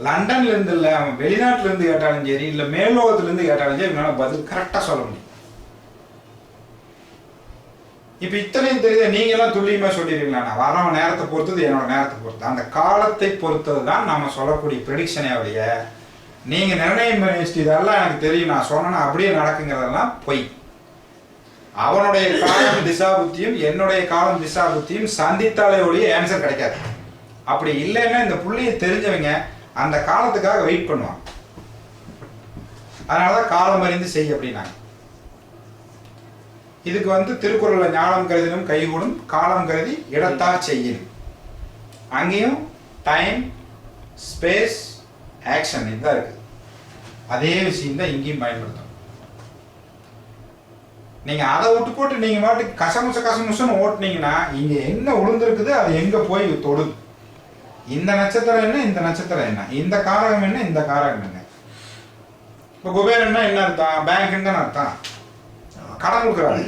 லண்டன்ல இருந்து இல்லை, அவன் வெளிநாட்டுல இருந்து கேட்டாலும் சரி, இல்லை மேலோகத்துல இருந்து கேட்டாலும் சரி, இவனால பதில் கரெக்டா சொல்ல முடியும். இப்ப இத்தனையும் தெரியுது, நீங்க எல்லாம் துல்லியமா சொல்லிடுவீங்களா? நான் வரவன் நேரத்தை பொறுத்தது, என்னோட நேரத்தை பொறுத்து, அந்த காலத்தை பொறுத்தது தான் நாம சொல்லக்கூடிய ப்ரெடிக்ஷனே ஒழிய, நீங்க நிர்ணயம் பண்ணி வச்சுட்டு இதெல்லாம் எனக்கு தெரியும் நான் சொன்னா அப்படியே நடக்குங்கிறதெல்லாம் பொய். அவனுடைய காலம் திசாபுத்தியும் என்னுடைய காலம் திசாபுத்தியும் சந்தித்தாலே ஒழிய ஆன்சர் கிடைக்காது. அப்படி இல்லைன்னா இந்த புள்ளியை தெரிஞ்சவங்க அந்த காலத்துக்காக வெயிட் பண்ணுவாங்க. அதனாலதான் காலம் அறிந்து செய் அப்படின்னாங்க. இதுக்கு வந்து திருக்குறள்ல ஞானம் கருதினும் கைகூடும், காலம் கருதி இடத்தா செய்யும். அங்கேயும் டைம், ஸ்பேஸ், ஆக்ஷன் இதுதான் இருக்கு. அதே விஷயம் தான் இங்கேயும் பயன்படுத்தும். நீங்க அதை விட்டு போட்டு நீங்க பாட்டுக்கு கசமுசன்னு ஓட்டுனீங்கன்னா இங்க என்ன உளுந்திருக்குது, அது எங்க போய் தொடுது. இந்த நட்சத்திரம் என்ன, இந்த நட்சத்திரம் என்ன, இந்த காரகம் என்ன, இந்த காரகம் என்ன. இப்ப குபேரன்னா என்ன அர்த்தம்? பேங்க் தான் அர்த்தம். கடன் கொடுக்குறாரு.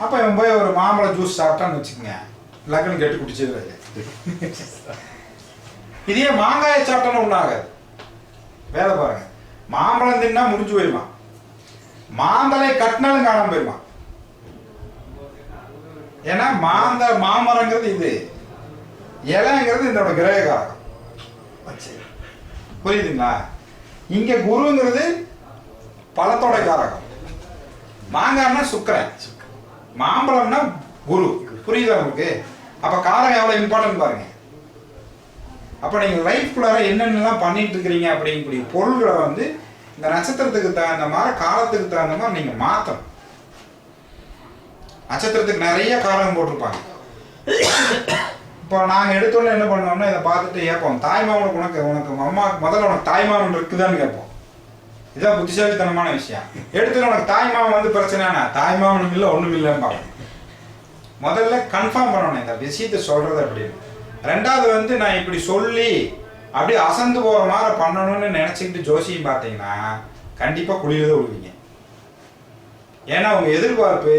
அப்ப இவன் போய் ஒரு மாம்பழ ஜூஸ் சாப்பிட்டான்னு வச்சுக்கோங்க, லக்னம் கெட்டு குடிச்சது. இதே மாங்காயை சாப்பிட்டான்னு ஒன்றாகாது. வேலை பாருங்க, மாம்பழம் தின்னா முடிஞ்சு போயிருமா, மாந்தலை கட்டினாலும் காணாம போயிருமா. ஏன்னா மாமரங்கிறது இது, இலைங்கிறது இதோட கிரக காரகம். புரியுதுங்களா? இங்க குருங்கிறது பழத்தோட காரகம். மாங்காய்னா சுக்கரன், மாம்பழம்னா குரு. புரியுதா உங்களுக்கு? அப்ப காரகம் எவ்வளவு இம்பார்ட்டன்ட் பாருங்க. அப்ப நீங்க லைஃப்குள்ளார என்னென்னலாம் பண்ணிட்டு இருக்கிறீங்க அப்படிங்கக்கூடிய பொருள்களை வந்து இந்த நட்சத்திரத்துக்கு தகுந்த மாதிரி, காலத்துக்கு தகுந்த மாதிரி நீங்க மாத்தணும். நட்சத்திரத்துக்கு நிறைய காரகம் போட்டிருப்பாங்க. இப்போ நாங்கள் எடுத்தோன்னே என்ன பண்ணுவோம்னா, இதை பார்த்துட்டு கேட்போம், தாய்மாமனுக்கு உனக்கு அம்மா முதல்ல உனக்கு தாய்மாமன் இருக்குதான்னு கேட்போம். இதுதான் புத்திசாலித்தனமான விஷயம். எடுத்து உனக்கு தாய்மாமன் வந்து பிரச்சனைனா, தாய்மாமனும் இல்லை ஒன்றும் இல்லைன்னு பார்ப்போம். முதல்ல கன்ஃபார்ம் பண்ணணும் இந்த விஷயத்தை சொல்றது அப்படின்னு. ரெண்டாவது வந்து நான் இப்படி சொல்லி அப்படியே அசந்து போகிற மாதிரி பண்ணணும்னு நினச்சிக்கிட்டு ஜோசியம் பார்த்தீங்கன்னா கண்டிப்பாக குழியில தான் விடுவீங்க. ஏன்னா அவங்க எதிர்பார்ப்பு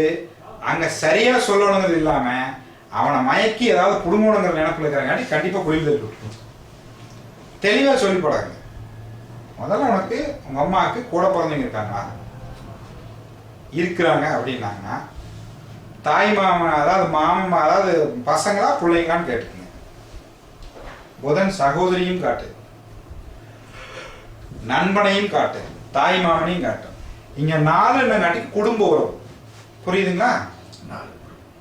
அங்கே சரியாக சொல்லணுங்கிறது இல்லாமல் அவனை மயக்கி ஏதாவது குடும்பங்கிற நினைப்பில் இருக்கிறங்காட்டி கண்டிப்பாக குழியில இருக்கு. தெளிவாக சொல்லி போடாங்க. முதல்ல உனக்கு உங்கள் அம்மாவுக்கு கூட பிறந்தவங்க இருக்கிறாங்க அப்படின்னாங்கன்னா, தாய் மாமன் அதாவது மாமன் அதாவது பசங்களா பிள்ளைங்களான்னு கேட்டுக்கோங்க. புதன் சகோதரியும் காட்டு, நண்பனையும் காட்டு, தாய் மாமனையும் காட்டும். இங்க 4 என்னங்காட்டி குடும்ப உறவு. புரியுதுங்களா?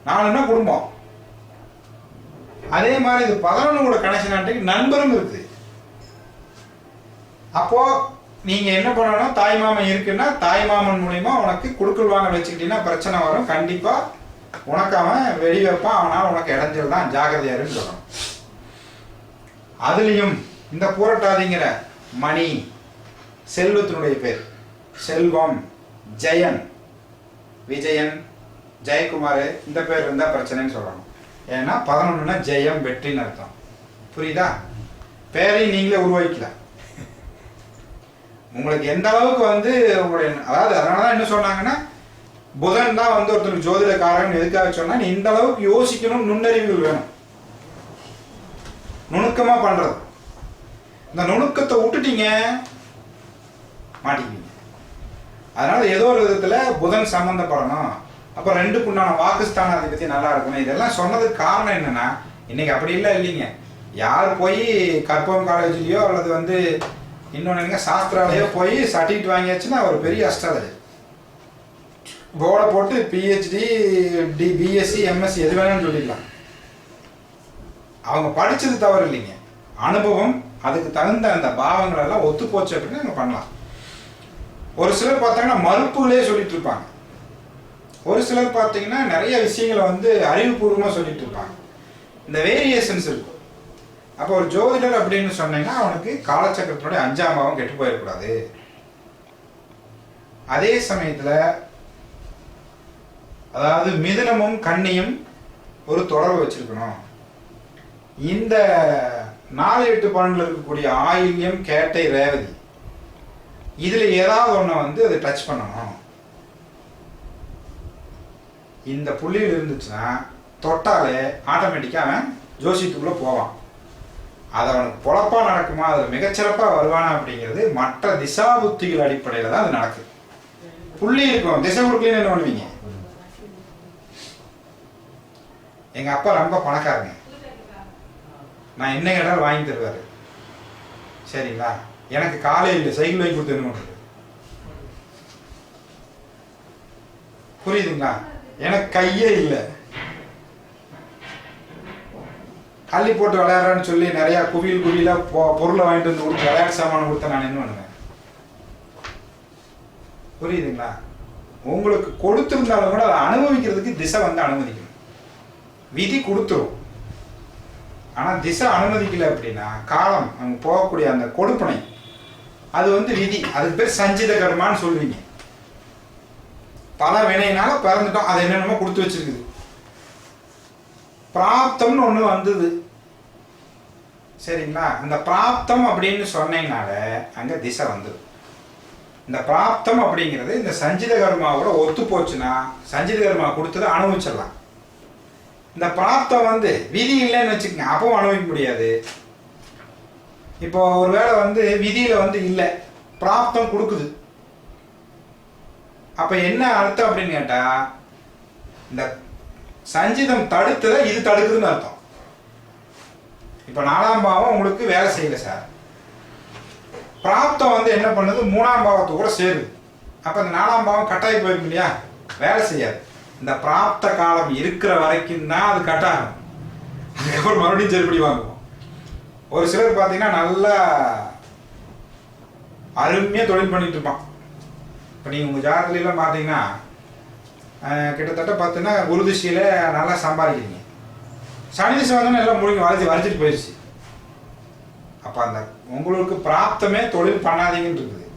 4ன்னா குடும்பம். அதே மாதிரி இது 11 கூட கனெக்ஷன் நண்பரும் இருக்குது. அப்போ நீங்க என்ன பண்ணணும், தாய் மாமன் இருக்குன்னா தாய் மாமன் மூலியமா உனக்கு குடுக்கல் வாங்க வச்சுக்கிட்டீங்கன்னா பிரச்சனை வரும். கண்டிப்பா உனக்கு அவன் வெடி வைப்பான், அவனால் உனக்கு இடைஞ்சல் தான், ஜாகிரதையாருன்னு சொல்லணும். அதுலயும் இந்த பூரட்டாதிங்கிற மணி செல்வத்தினுடைய பேர், செல்வம், ஜெயன், விஜயன், ஜெயக்குமார், இந்த பேர் இருந்தா பிரச்சனைன்னு சொல்லணும். ஏன்னா 11ன்னா ஜெயம், வெற்றின்னு அர்த்தம். புரியுதா? பேரையும் நீங்களே உருவாக்கல. உங்களுக்கு எந்த அளவுக்கு வந்து உங்களுடைய அதாவது அதனாலதான் என்ன சொன்னாங்கன்னா, புதன் தான் வந்து ஒருத்தருக்கு ஜோதிடக்காரன் எதுக்காக சொன்னா, நீ இந்த அளவுக்கு யோசிக்கணும், நுண்ணறிவுகள் வேணும், நுணுக்கமா பண்றது. இந்த நுணுக்கத்தை விட்டுட்டீங்க மாட்டிக்குவீங்க. அதனால ஏதோ ஒரு விதத்துல புதன் சம்பந்தப்படணும். அப்ப 2க்குண்டான வாக்குஸ்தான அதை பத்தி நல்லா இருக்கணும். இதெல்லாம் சொன்னதுக்கு காரணம் என்னன்னா, இன்னைக்கு அப்படி இல்லை இல்லைங்க. யார் போய் கற்பகம் காலேஜ்லயோ அல்லது வந்து இன்னொன்னு சாஸ்திராலயோ போய் சர்டிஃபிகேட் வாங்கியாச்சுன்னா ஒரு பெரிய அஸ்ட்ராலஜர் போர்டை போட்டு பிஹெச்டி, பிஎஸ்சி, எம்எஸ்சி எது வேணும்னு சொல்லிடலாம். அவங்க படிச்சது தவறு இல்லைங்க, அனுபவம் அதுக்கு தகுந்த அந்த பாவங்கள் எல்லாம் ஒத்து போச்சு அப்படின்னு அவங்க பண்ணலாம். ஒரு சிலர் பார்த்தீங்கன்னா மறுப்புகளே சொல்லிட்டு இருப்பாங்க. ஒரு சிலர் பார்த்தீங்கன்னா நிறைய விஷயங்களை வந்து அறிவுபூர்வமாக சொல்லிட்டு இருப்பாங்க. இந்த வேரியேஷன்ஸ் இருக்கும். அப்போ ஒரு ஜோதிடர் அப்படின்னு சொன்னீங்கன்னா அவனுக்கு காலச்சக்கரத்தினுடைய 5ஆம் பாவம் கெட்டு போயிடக்கூடாது. அதே சமயத்துல அதாவது மிதுனமும் கன்னியும் ஒரு தொடர்பு வச்சிருக்கணும். இந்த 4, 8, 12 இருக்கக்கூடிய ஆயில்யம், கேட்டை, ரேவதி இதுல ஏதாவது ஒண்ணு வந்து அதை டச் பண்ணணும். இந்த புள்ளியில் இருந்துச்சுன்னா தொட்டாலே ஆட்டோமேட்டிக்காக அவன் ஜோசியத்துக்குள்ளே போவான். அது அவனுக்கு பொழப்பா நடக்குமா, அதில் மிகச்சிறப்பாக வருவானா அப்படிங்கிறது மற்ற திசா புத்திகள் அடிப்படையில் தான் அது நடக்குது. புள்ளி இருக்கும், திசை கொடுக்கலன்னு என்ன பண்ணுவீங்க? எங்கள் அப்பா ரொம்ப பணக்காரங்க, நான் என்ன கேட்டாலும் வாங்கி தருவார். சரிங்களா? எனக்கு காலே இல்லை, சைக்கிள் வாங்கி கொடுத்து என்ன பண்ணுறது? புரியுதுங்களா? எனக்கு கையே இல்லை, அள்ளி போட்டு விளையாடுறான்னு சொல்லி நிறையா குவியலாக பொருளை வாங்கிட்டு வந்து கொடுத்து விளையாட்டு சாமான் கொடுத்தா நான் என்ன பண்ணுவேன்? புரியுதுங்களா? உங்களுக்கு கொடுத்துருந்தாலும் கூட அதை அனுபவிக்கிறதுக்கு திசை வந்து அனுமதிக்கணும். விதி கொடுத்துரும், ஆனால் திசை அனுமதிக்கல அப்படின்னா காலம் அவங்க போகக்கூடிய அந்த கொடுப்பனை அது வந்து விதி. அதுக்கு பேர் சஞ்சித கர்மான்னு சொல்லுவீங்க. பல வினையினால பிறந்துட்டோம், அதை என்னென்னமோ கொடுத்து வச்சிருக்குது. பிராப்தம்னு ஒன்று வந்தது, சரிங்களா? அந்த பிராப்தம் அப்படின்னு சொன்னீங்கனால அங்கே திசை வந்தது. இந்த பிராப்தம் அப்படிங்கிறது இந்த சஞ்சித கர்மாவோட ஒத்து போச்சுன்னா சஞ்சித கர்மா கொடுத்ததை அனுபவிச்சிடலாம். இந்த பிராப்தம் வந்து விதி இல்லைன்னு வச்சுக்கோங்க, அப்பவும் அனுபவிக்க முடியாது. இப்போ ஒரு வேளை வந்து விதியில வந்து இல்லை, பிராப்தம் கொடுக்குது, அப்ப என்ன அர்த்தம் அப்படின்னு கேட்டா இந்த சஞ்சிதம் தடுத்ததை இது தடுக்குதுன்னு அர்த்தம். இப்ப 4ஆம் பாவம் உங்களுக்கு வேலை செய்யல சார், பிராப்தம் வந்து என்ன பண்ணுது, 3ஆம் பாவத்து கூட சேருது. அப்ப இந்த 4ஆம் பாவம் கட்டாயி போயிருக்கு இல்லையா, வேலை செய்யாது. இந்த பிராப்த காலம் இருக்கிற வரைக்கும் தான் அது கட்டாகும், அதுக்கப்புறம் மறுபடியும் செருப்படி வாங்குவோம். ஒரு சிலர் பார்த்தீங்கன்னா நல்லா அருமையாக தொழில் பண்ணிட்டு இருப்பான். இப்போ நீங்கள் உங்கள் ஜாதகத்துலாம் பார்த்தீங்கன்னா கிட்டத்தட்ட பார்த்தீங்கன்னா குருதிஷியில் நல்லா சம்பாதிக்கிறீங்க, சனி திசை வந்து எல்லாம் முடிஞ்சு வரைச்சிட்டு போயிடுச்சு. அப்போ அந்த உங்களுக்கு பிராப்தமே தொழில் பண்ணாதீங்கன்னு இருக்குது.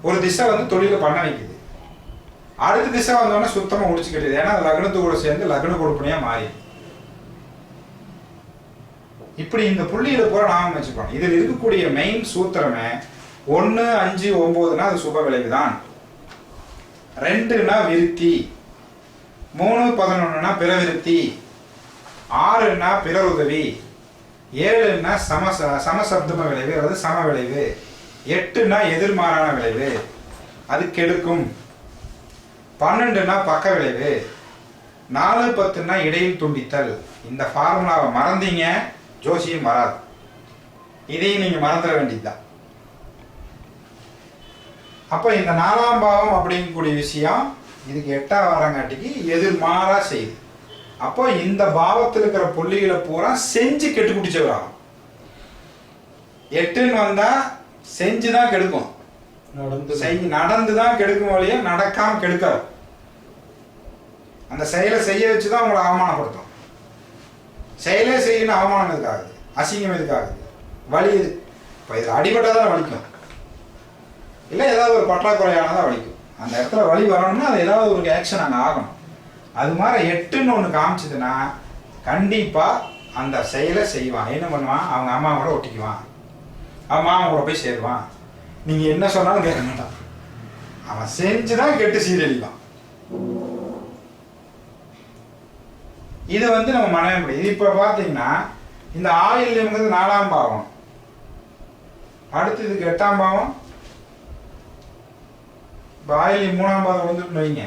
ஒரு திசை வந்து தொழிலை பண்ண வைக்குது, அடுத்த திசை வந்தோடனே சுத்தமாக முடிச்சு கட்டுது. ஏன்னா லக்னத்து கூட சேர்ந்து லக்ன கொடுப்பனையாக மாறி இப்படி இந்த புள்ளியில பூரா நாம வச்சுக்கணும். இதில் இருக்கக்கூடிய மெயின் சூத்திரமே 1, 5, 9னா அது சுப விளைவுதான், 2னா விருத்தி, 3, 11னா பிற விருத்தி, 6னா பிற உதவி, 7னா சமசப்தம விளைவு அதாவது சம விளைவு, 8னா எதிர்மாறான விளைவு அது கெடுக்கும், 12னா பக்க விளைவு, 4, 10னா இடையில் துண்டித்தல். இந்த ஃபார்முலாவை மறந்தீங்க ஜோசியம் வராது, இதையும் நீங்க மறந்துட வேண்டியதுதான். அப்ப இந்த 4ஆம் பாவம் அப்படிங்கக்கூடிய விஷயம் இதுக்கு 8ஆம் வாரங்காட்டிக்கு எதிர்மாறா செய்யுது. அப்போ இந்த பாவத்தில் இருக்கிற புள்ளிகளை பூரா செஞ்சு கெட்டு குடிச்சவராகும். 8ன்னு வந்தா செஞ்சுதான் கெடுக்கும், நடந்துதான் கெடுக்கும் வழியா நடக்காம கெடுக்காது. அந்த செயலை செய்ய வச்சுதான் உங்களை அவமானப்படுத்தும். செயலே செய்யணும், அவமானம் எதுக்காகுது, அசிங்கம் எதுக்காகுது, வலி எது. இப்போ இதில் அடிபட்டாதான் வலிக்கும், இல்லை ஏதாவது ஒரு பற்றாக்குறையானதான் வலிக்கும். அந்த இடத்துல வலி வரணும்னா அது ஏதாவது ஒரு ஆக்ஷன் அங்கே ஆகணும். அது மாதிரி 8ன்னு ஒன்று காமிச்சதுன்னா கண்டிப்பாக அந்த செயலை செய்வான். என்ன பண்ணுவான், அவங்க அம்மா கூட ஒட்டிக்குவான், அவன் மாமா கூட போய் சேருவான். நீங்கள் என்ன சொன்னாலும் கேட்க மாட்டான், அவன் செஞ்சுதான் கெட்டு சீரழிவான். இதை வந்து நம்ம மனைவி முடியும். இப்போ பார்த்தீங்கன்னா இந்த ஆயில்யம்ங்கிறது 4ஆம் பாவம், அடுத்து இதுக்கு 8ஆம் பாவம். இப்போ ஆயில்யம் 3ஆம் பாவம் வந்துட்டு வைங்க,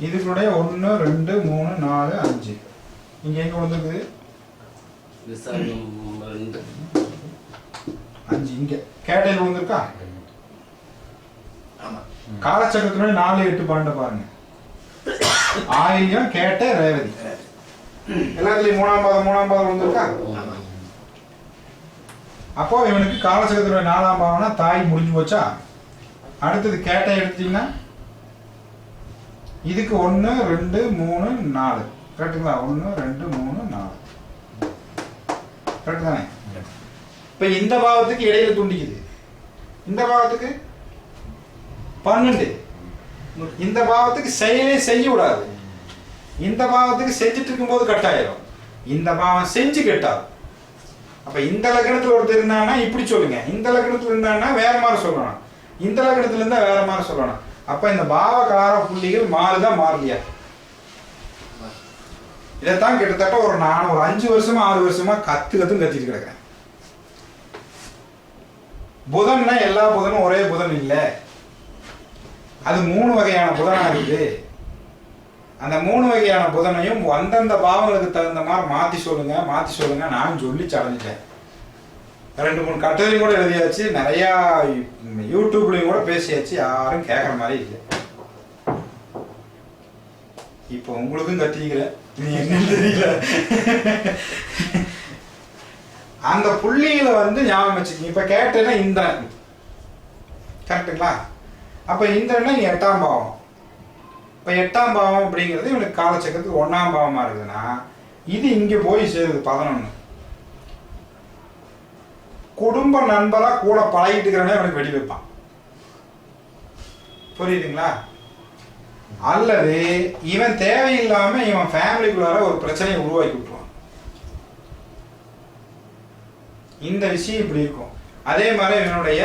இதுக்குடைய 1, 2, 3, 4, 5 இங்கே எங்கே வந்துருக்குது, 5 இங்கே கேட்டையில் விழுந்திருக்கா. காலச்சக்கரத்தினுடைய 4, 8, 12 பாருங்க, ஆயில்யம் கேட்டை ரேவதி எல்லாத்துலயும் 3ஆம் பாதம் வந்திருக்கா. அப்போ இவனுக்கு காலச்சக்கரத்தினுடைய 4ஆம் பாவம்னா தாய் முடிஞ்சு போச்சா. அடுத்தது கேட்டை எடுத்தீங்கன்னா இதுக்கு 1, 2, 3, 4 கரெக்டுங்களா, 1, 2, 3, 4 கரெக்டு தானே. இப்ப இந்த பாவத்துக்கு இடையில துண்டிக்குது, இந்த பாவத்துக்கு 12, இந்த பாவத்துக்கு செயலே செய்ய விடாது, இந்த பாவத்துக்கு செஞ்சுட்டு இருக்கும்போது கட்டாயிரும், இந்த பாவம் செஞ்சு கெட்டாது. அப்ப இந்த லக்னத்துல ஒருத்தர் இருந்தான்னா இப்படி சொல்லுங்க, இந்த லக்னத்துல இருந்தான்னா வேற மாதிரி சொல்லணும், இந்த லக்னத்துல இருந்தா வேற மாதிரி சொல்லணும். அப்ப இந்த பாவகார புள்ளிகள் மாறுதா மாறலையா, இதைத்தான் கிட்டத்தட்ட நான் ஒரு 5 வருஷமா 6 வருஷமா கத்திட்டு கிடக்கிறேன். புதன்னா எல்லா புதனும் ஒரே புதன் இல்லை, அது 3 வகையான புதனா இருக்குது. அந்த 3 வகையான புதனையும் அந்தந்த பாவங்களுக்கு தகுந்த மாதிரி மாத்தி சொல்லுங்க நான் சொல்லி சடைஞ்சிட்டேன். 2-3 கட்டுரையும் கூட எழுதியாச்சு, நிறைய யூடியூப்லயும் கூட பேசியாச்சு, யாரும் கேட்கற மாதிரி இல்லை. இப்போ உங்களுக்கும் கத்திக்கிறேன், நீ என்னன்னு தெரியல. அந்த புள்ளியில ஞாபகம் வச்சுக்கீங்க. இப்ப கேட்டேன்னா இந்திரன் கரெக்டுங்களா? அப்ப இந்திரன்னா 8ஆம் பாவம். இப்ப 8ஆம் பாவம் அப்படிங்கிறது இவனுக்கு காலச்சக்கரத்துக்கு 1ஆம் பாவமா இருக்குதுன்னா இது இங்க போய் சேருது 11. குடும்ப நண்பரா கூட பழகிட்டு இருக்கிறனே இவனுக்கு வெடி வைப்பான். புரியுதுங்களா? அல்லது இவன் தேவையில்லாம இவன் ஃபேமிலிக்குள்ளார ஒரு பிரச்சனையை உருவாக்கி விட்டுருவான். இந்த விஷயம் இப்படி இருக்கும். அதே மாதிரி இவனுடைய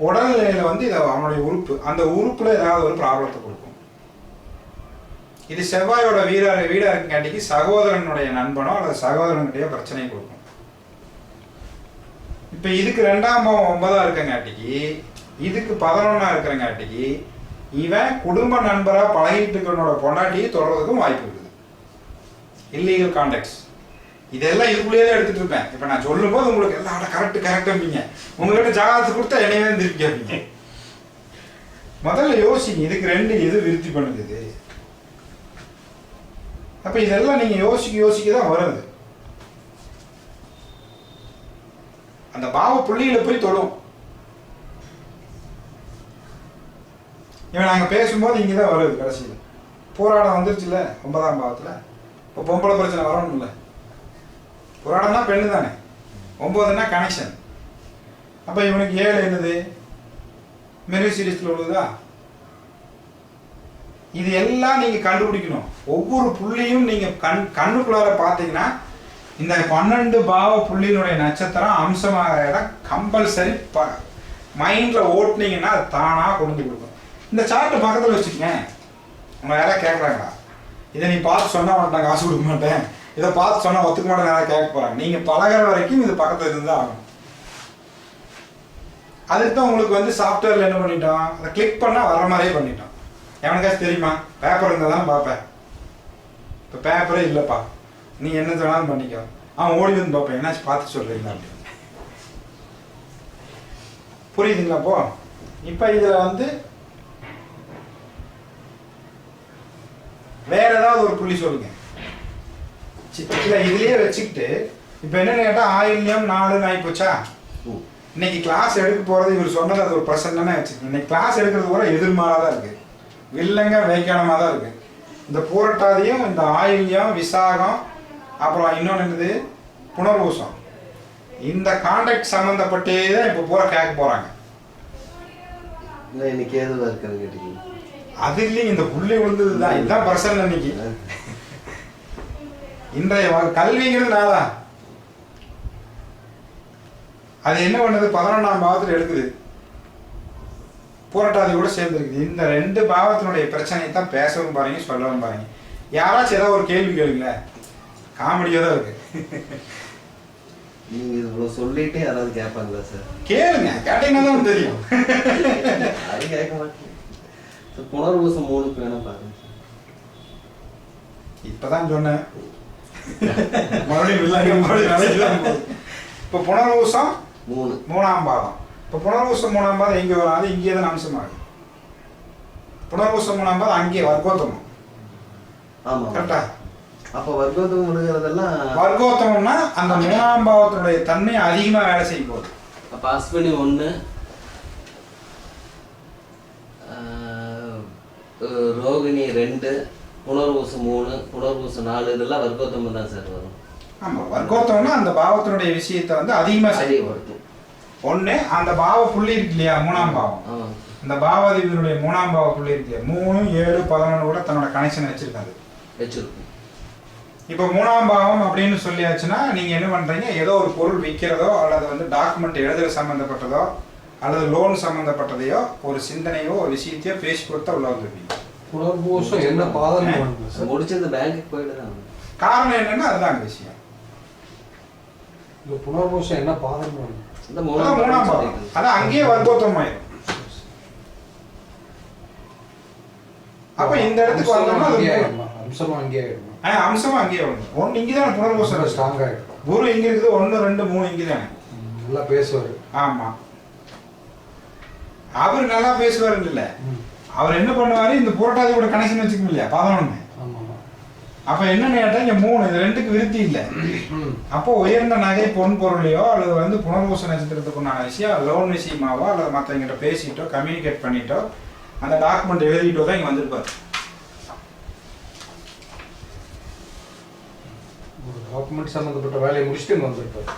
உடல்நிலையில இது அவனுடைய உறுப்பு, அந்த உறுப்புல ஏதாவது ஒரு ப்ராப்ளத்தை கொடுக்கும். இது செவ்வாயோட வீடா இருக்குங்காட்டிக்கு சகோதரனுடைய நண்பனோ அல்லது சகோதரனுடைய பிரச்சனையை கொடுக்கும். இப்ப இதுக்கு 2ஆம் பாவம் 9ஆ இருக்கங்காட்டிக்கு, இதுக்கு 11ஆ இருக்கிறங்காட்டிக்கு இவன் குடும்ப நண்பரா பழகிட்டு இருக்கிறவனோட பொண்டாட்டியை தொடர்றதுக்கும் வாய்ப்பு இருக்குது. இல்லீகல் கான்டாக்ட்ஸ் இதெல்லாம் இதுக்குள்ளேயே தான் எடுத்துட்டு இருப்பேன். இப்ப நான் சொல்லும் போது உங்களுக்கு எல்லாம் கரெக்டும்பீங்க, உங்ககிட்ட ஜாதகத்தை கொடுத்தா என்னையே திருப்பி கேட்பீங்க. முதல்ல யோசிங்க, இதுக்கு 2 எது விருத்தி பண்ணுது. அப்ப இதெல்லாம் நீங்க யோசிக்க தான் வருது. அந்த பாவ புள்ளியில போய் தொடும். இவன் நாங்க பேசும்போது இங்கதான் வருது. கடைசியில் போராடம் வந்துருச்சுல்ல 9ஆம் பாவத்துல. இப்போ பொம்பளை பிரச்சனை வரணும் இல்லை, போராடம்னா பெண்ணு தானே, 9ன்னா கனெக்ஷன். அப்ப இவனுக்கு 7 என்னது மெரி சீரிஸ்ல உள்ளதா? இது எல்லாம் நீங்க கண்டுபிடிக்கணும். ஒவ்வொரு புள்ளியும் நீங்க கண்ணுக்குள்ளார பாத்தீங்கன்னா இந்த 12 பாவ புள்ளியினுடைய நட்சத்திரம் அம்சமாக இடம் கம்பல்சரி மைண்ட்ல ஓட்டுனீங்கன்னா அது தானா கொண்டு கொடுக்கும். இந்த சார்ட் பக்கத்துல வச்சுக்கங்க. உங்க யாராவது கேட்கறாங்களா? இதை நீ பார்த்து சொன்னா நான் காசு கொடுக்க மாட்டேன், இதை பார்த்து சொன்னா ஒத்துக்க மாட்டேன் யாராவது கேட்க போறாங்க. நீங்க பழகிற வரைக்கும் இது பக்கத்துல இருந்தா ஆகும். அதுக்கு தான் உங்களுக்கு சாஃப்ட்வேர்ல என்ன பண்ணிட்டோம், அதை கிளிக் பண்ணா வர்ற மாதிரியே பண்ணிட்டோம். எவனுக்காச்சும் தெரியுமா? பேப்பர் இருந்தால் தான் பார்ப்பேன். இப்போ பேப்பரே இல்லைப்பா, நீ என்ன சொன்னாலும் பண்ணிக்கோ. அவன் ஓடி வந்து பார்ப்பேன், என்னாச்சும் பார்த்து சொல்றீங்களா அப்படின்னு. புரியுதுங்களா? அப்போ இப்போ இதில் வேற ஏதாவது ஒரு புள்ளி சொல்லுங்க. இல்லை இதுலயே வச்சுக்கிட்டு இப்போ என்னன்னு கேட்டால் ஆயில்யம் 4 ஆகி போச்சா? இன்னைக்கு கிளாஸ் எடுக்க போறது இவர் சொன்னது அது ஒரு பிரசன்னே வச்சுக்கோங்க. இன்னைக்கு கிளாஸ் எடுக்கிறது கூட எதிர்மாறாக தான் இருக்கு, வில்லங்க வேக்கானமாக தான் இருக்கு. இந்த பூரட்டாதியும் இந்த ஆயில்யம் விசாகம் அப்புறம் இன்னொன்று என்னது புனர்வூசம், இந்த கான்டாக்ட் சம்பந்தப்பட்டே தான் இப்போ பூரா கேட்க போறாங்க. இன்னைக்கு ஏதுவா இருக்கிறது கேட்டீங்க? அது இல்லைங்க, இந்த புள்ளி விழுந்ததுதான் இதுதான் பிரசன்ன இன்னைக்கு. இன்றைய கல்விங்கிறது நாளா அது என்ன பண்ணுது 11ஆம் பாவத்தில் எடுக்குது, பூரட்டாதி கூட சேர்ந்துருக்குது. இந்த 2 பாவத்தினுடைய பிரச்சனையை தான் பேசவும் பாருங்க சொல்லவும் பாருங்க. யாராச்சும் ஏதாவது ஒரு கேள்வி கேளுங்களேன், காமெடியா தான் இருக்கு. நீங்க இவ்வளவு சொல்லிட்டு யாராவது கேட்பாங்களா சார்? கேளுங்க, கேட்டீங்கன்னா தான் தெரியும். அது கேட்க மாட்டேன். புனர்வூசம் 3க்கு வேணும் பாருங்க. இப்பதான் சொன்னேன், மறுபடியும் இப்ப புனர்வூசம் 3ஆம் பாதம். இப்ப புனர்வூசம் 3ஆம் பாதம் எங்க வரும்? அது இங்கே தான் அம்சமாகுது. புனர்வூசம் 3ஆம் பாதம் அங்கே வர்க்கோத்தமம். ஆமா கரெக்டா? அப்ப வர்க்கோத்தமம் விழுகிறதெல்லாம் வர்க்கோத்தமம்னா அந்த 3ஆம் பாவத்தினுடைய தன்மை அதிகமா வேலை செய்ய போகுது. அப்ப அஸ்வினி 1, ரோகிணி 2, புனர்வூசம் 3, புனர்வூசம் 4 இதெல்லாம் வர்க்கோத்தமம் தான் சார் வரும். ஆமா, வர்க்கோத்தமம்னா அந்த பாவத்தினுடைய விஷயத்தை அதிகமா செய்யப்படுத்தும். ஒண்ணு அந்த பாவ புள்ளி இருக்கு இல்லையா 3ஆம் பாவம், அந்த பாவாதிபதியுடைய 3ஆம் பாவ புள்ளி இருக்கு 3, 7, 11 கூட தன்னோட கனெக்ஷன் வச்சிருக்காது. இப்போ 3ஆம் பாவம் அப்படின்னு சொல்லியாச்சுன்னா நீங்க என்ன பண்றீங்க, ஏதோ ஒரு பொருள் விற்கிறதோ அல்லது டாக்குமெண்ட் எழுதுற சம்பந்தப்பட்டதோ அல்லது லோன் சம்பந்தப்பட்டதையோ ஒரு சிந்தனையோ ஒரு விஷயத்தையோ பேசி கொடுத்தா உள்ள வந்துருப்பீங்க. புனர்பூசம் என்ன பாதனை பண்ணுது சார்? முடிச்சு இந்த பேங்க்குக்கு போயிட்டு தான் காரணம் என்னன்னா அதுதான் விஷயம். இந்த புனர்பூசம் என்ன பாதனை பண்ணுது? இந்த மூணாம் பாதம் அதான் அங்கேயே வர்க்கோத்தம் ஆயிடும். அப்ப இந்த இடத்துக்கு வந்தோம்னா அம்சமும் அங்கேயே ஆயிடும். அம்சமும் அங்கேயே வரும். ஒன்னு இங்கதான் புனர்பூசம் ஸ்ட்ராங் ஆயிடும். குரு இங்க இருக்குது, 1 2 3 இங்கதானே. நல்லா பேசுவாரு. ஆமா, அவரு நல்லா பேசுவாரு இல்ல, அவர் என்ன பண்ணுவாரு, இந்த புரட்டாதி கூட கனெக்ஷன் வச்சுக்க இல்லையா 11. அப்ப என்னன்னு கேட்டா இங்க 3 இது 2க்கு விருத்தி இல்ல. அப்போ உயர்ந்த நகை பொன் பொருளையோ அல்லது வந்து புனர்பூச நட்சத்திரத்துக்குண்டான விஷயம் லோன் விஷயமாவோ அல்லது மற்றவங்கிட்ட பேசிட்டோ கம்யூனிகேட் பண்ணிட்டோ அந்த டாக்குமெண்ட் எழுதிட்டோ தான் இங்க வந்திருப்பாரு. டாக்குமெண்ட் சம்பந்தப்பட்ட வேலையை முடிச்சுட்டு இங்க வந்திருப்பாரு.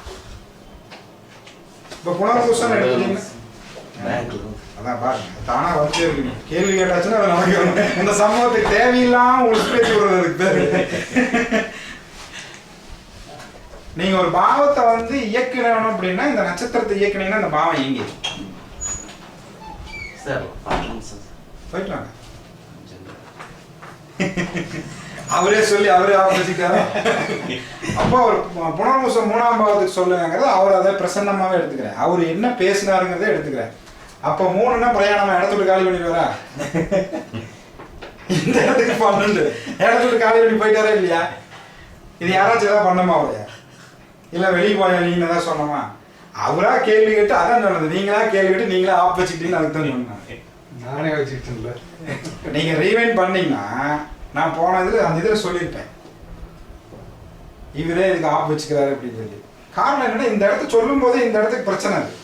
இப்ப புனர்பூசம் எடுத்தீங்கன்னா அதான் பாருங்க, தானா வந்து இருக்கு. கேள்வி கேட்டாச்சுன்னா அது நமக்கு இந்த சமூகத்துக்கு தேவையில்லாம உங்களுக்கு பேசி விடுறதுக்கு பேரு. நீங்க ஒரு பாவத்தை வந்து இயக்கணும் அப்படின்னா இந்த நட்சத்திரத்தை இயக்கினீங்கன்னா அந்த பாவம் இயங்கி போயிட்டு வாங்க. அவரே சொல்லி அவரே ஆலோசிக்காரு. அப்போ அவர் புனர்பூசம் 3ஆம் பாவத்துக்கு சொல்லுங்கிறது அவர் அதை பிரசன்னமாவே எடுத்துக்கிறேன். அவர் என்ன பேசினாருங்கிறத எடுத்துக்கிறேன். அப்ப 3ன்னா பிரயாணமா இடத்துக்கு காலி பண்ணிடுவாரா? இந்த இடத்துக்கு 12 இடத்துக்கு காலி பண்ணி போயிட்டாரா இல்லையா? இது யாராச்சும் ஏதாவது பண்ணமா அவரையா இல்ல வெளியே போயா நீங்க தான் சொன்னமா? அவரா கேள்வி கேட்டு அதான் சொன்னது. நீங்களா கேள்வி கேட்டு நீங்களா ஆப் வச்சுக்கிட்டீங்கன்னு அதுக்கு தான் சொன்னேன். நானே வச்சுக்கிட்டேன்ல. நீங்க ரீவைண்ட் பண்ணீங்கன்னா நான் போன இதுல அந்த இதுல சொல்லியிருப்பேன், இவரே இதுக்கு ஆப் வச்சுக்கிறாரு அப்படின்னு சொல்லி. காரணம் என்னன்னா இந்த இடத்த சொல்லும் போதே இந்த இடத்துக்கு பிரச்சனை இருக்கு.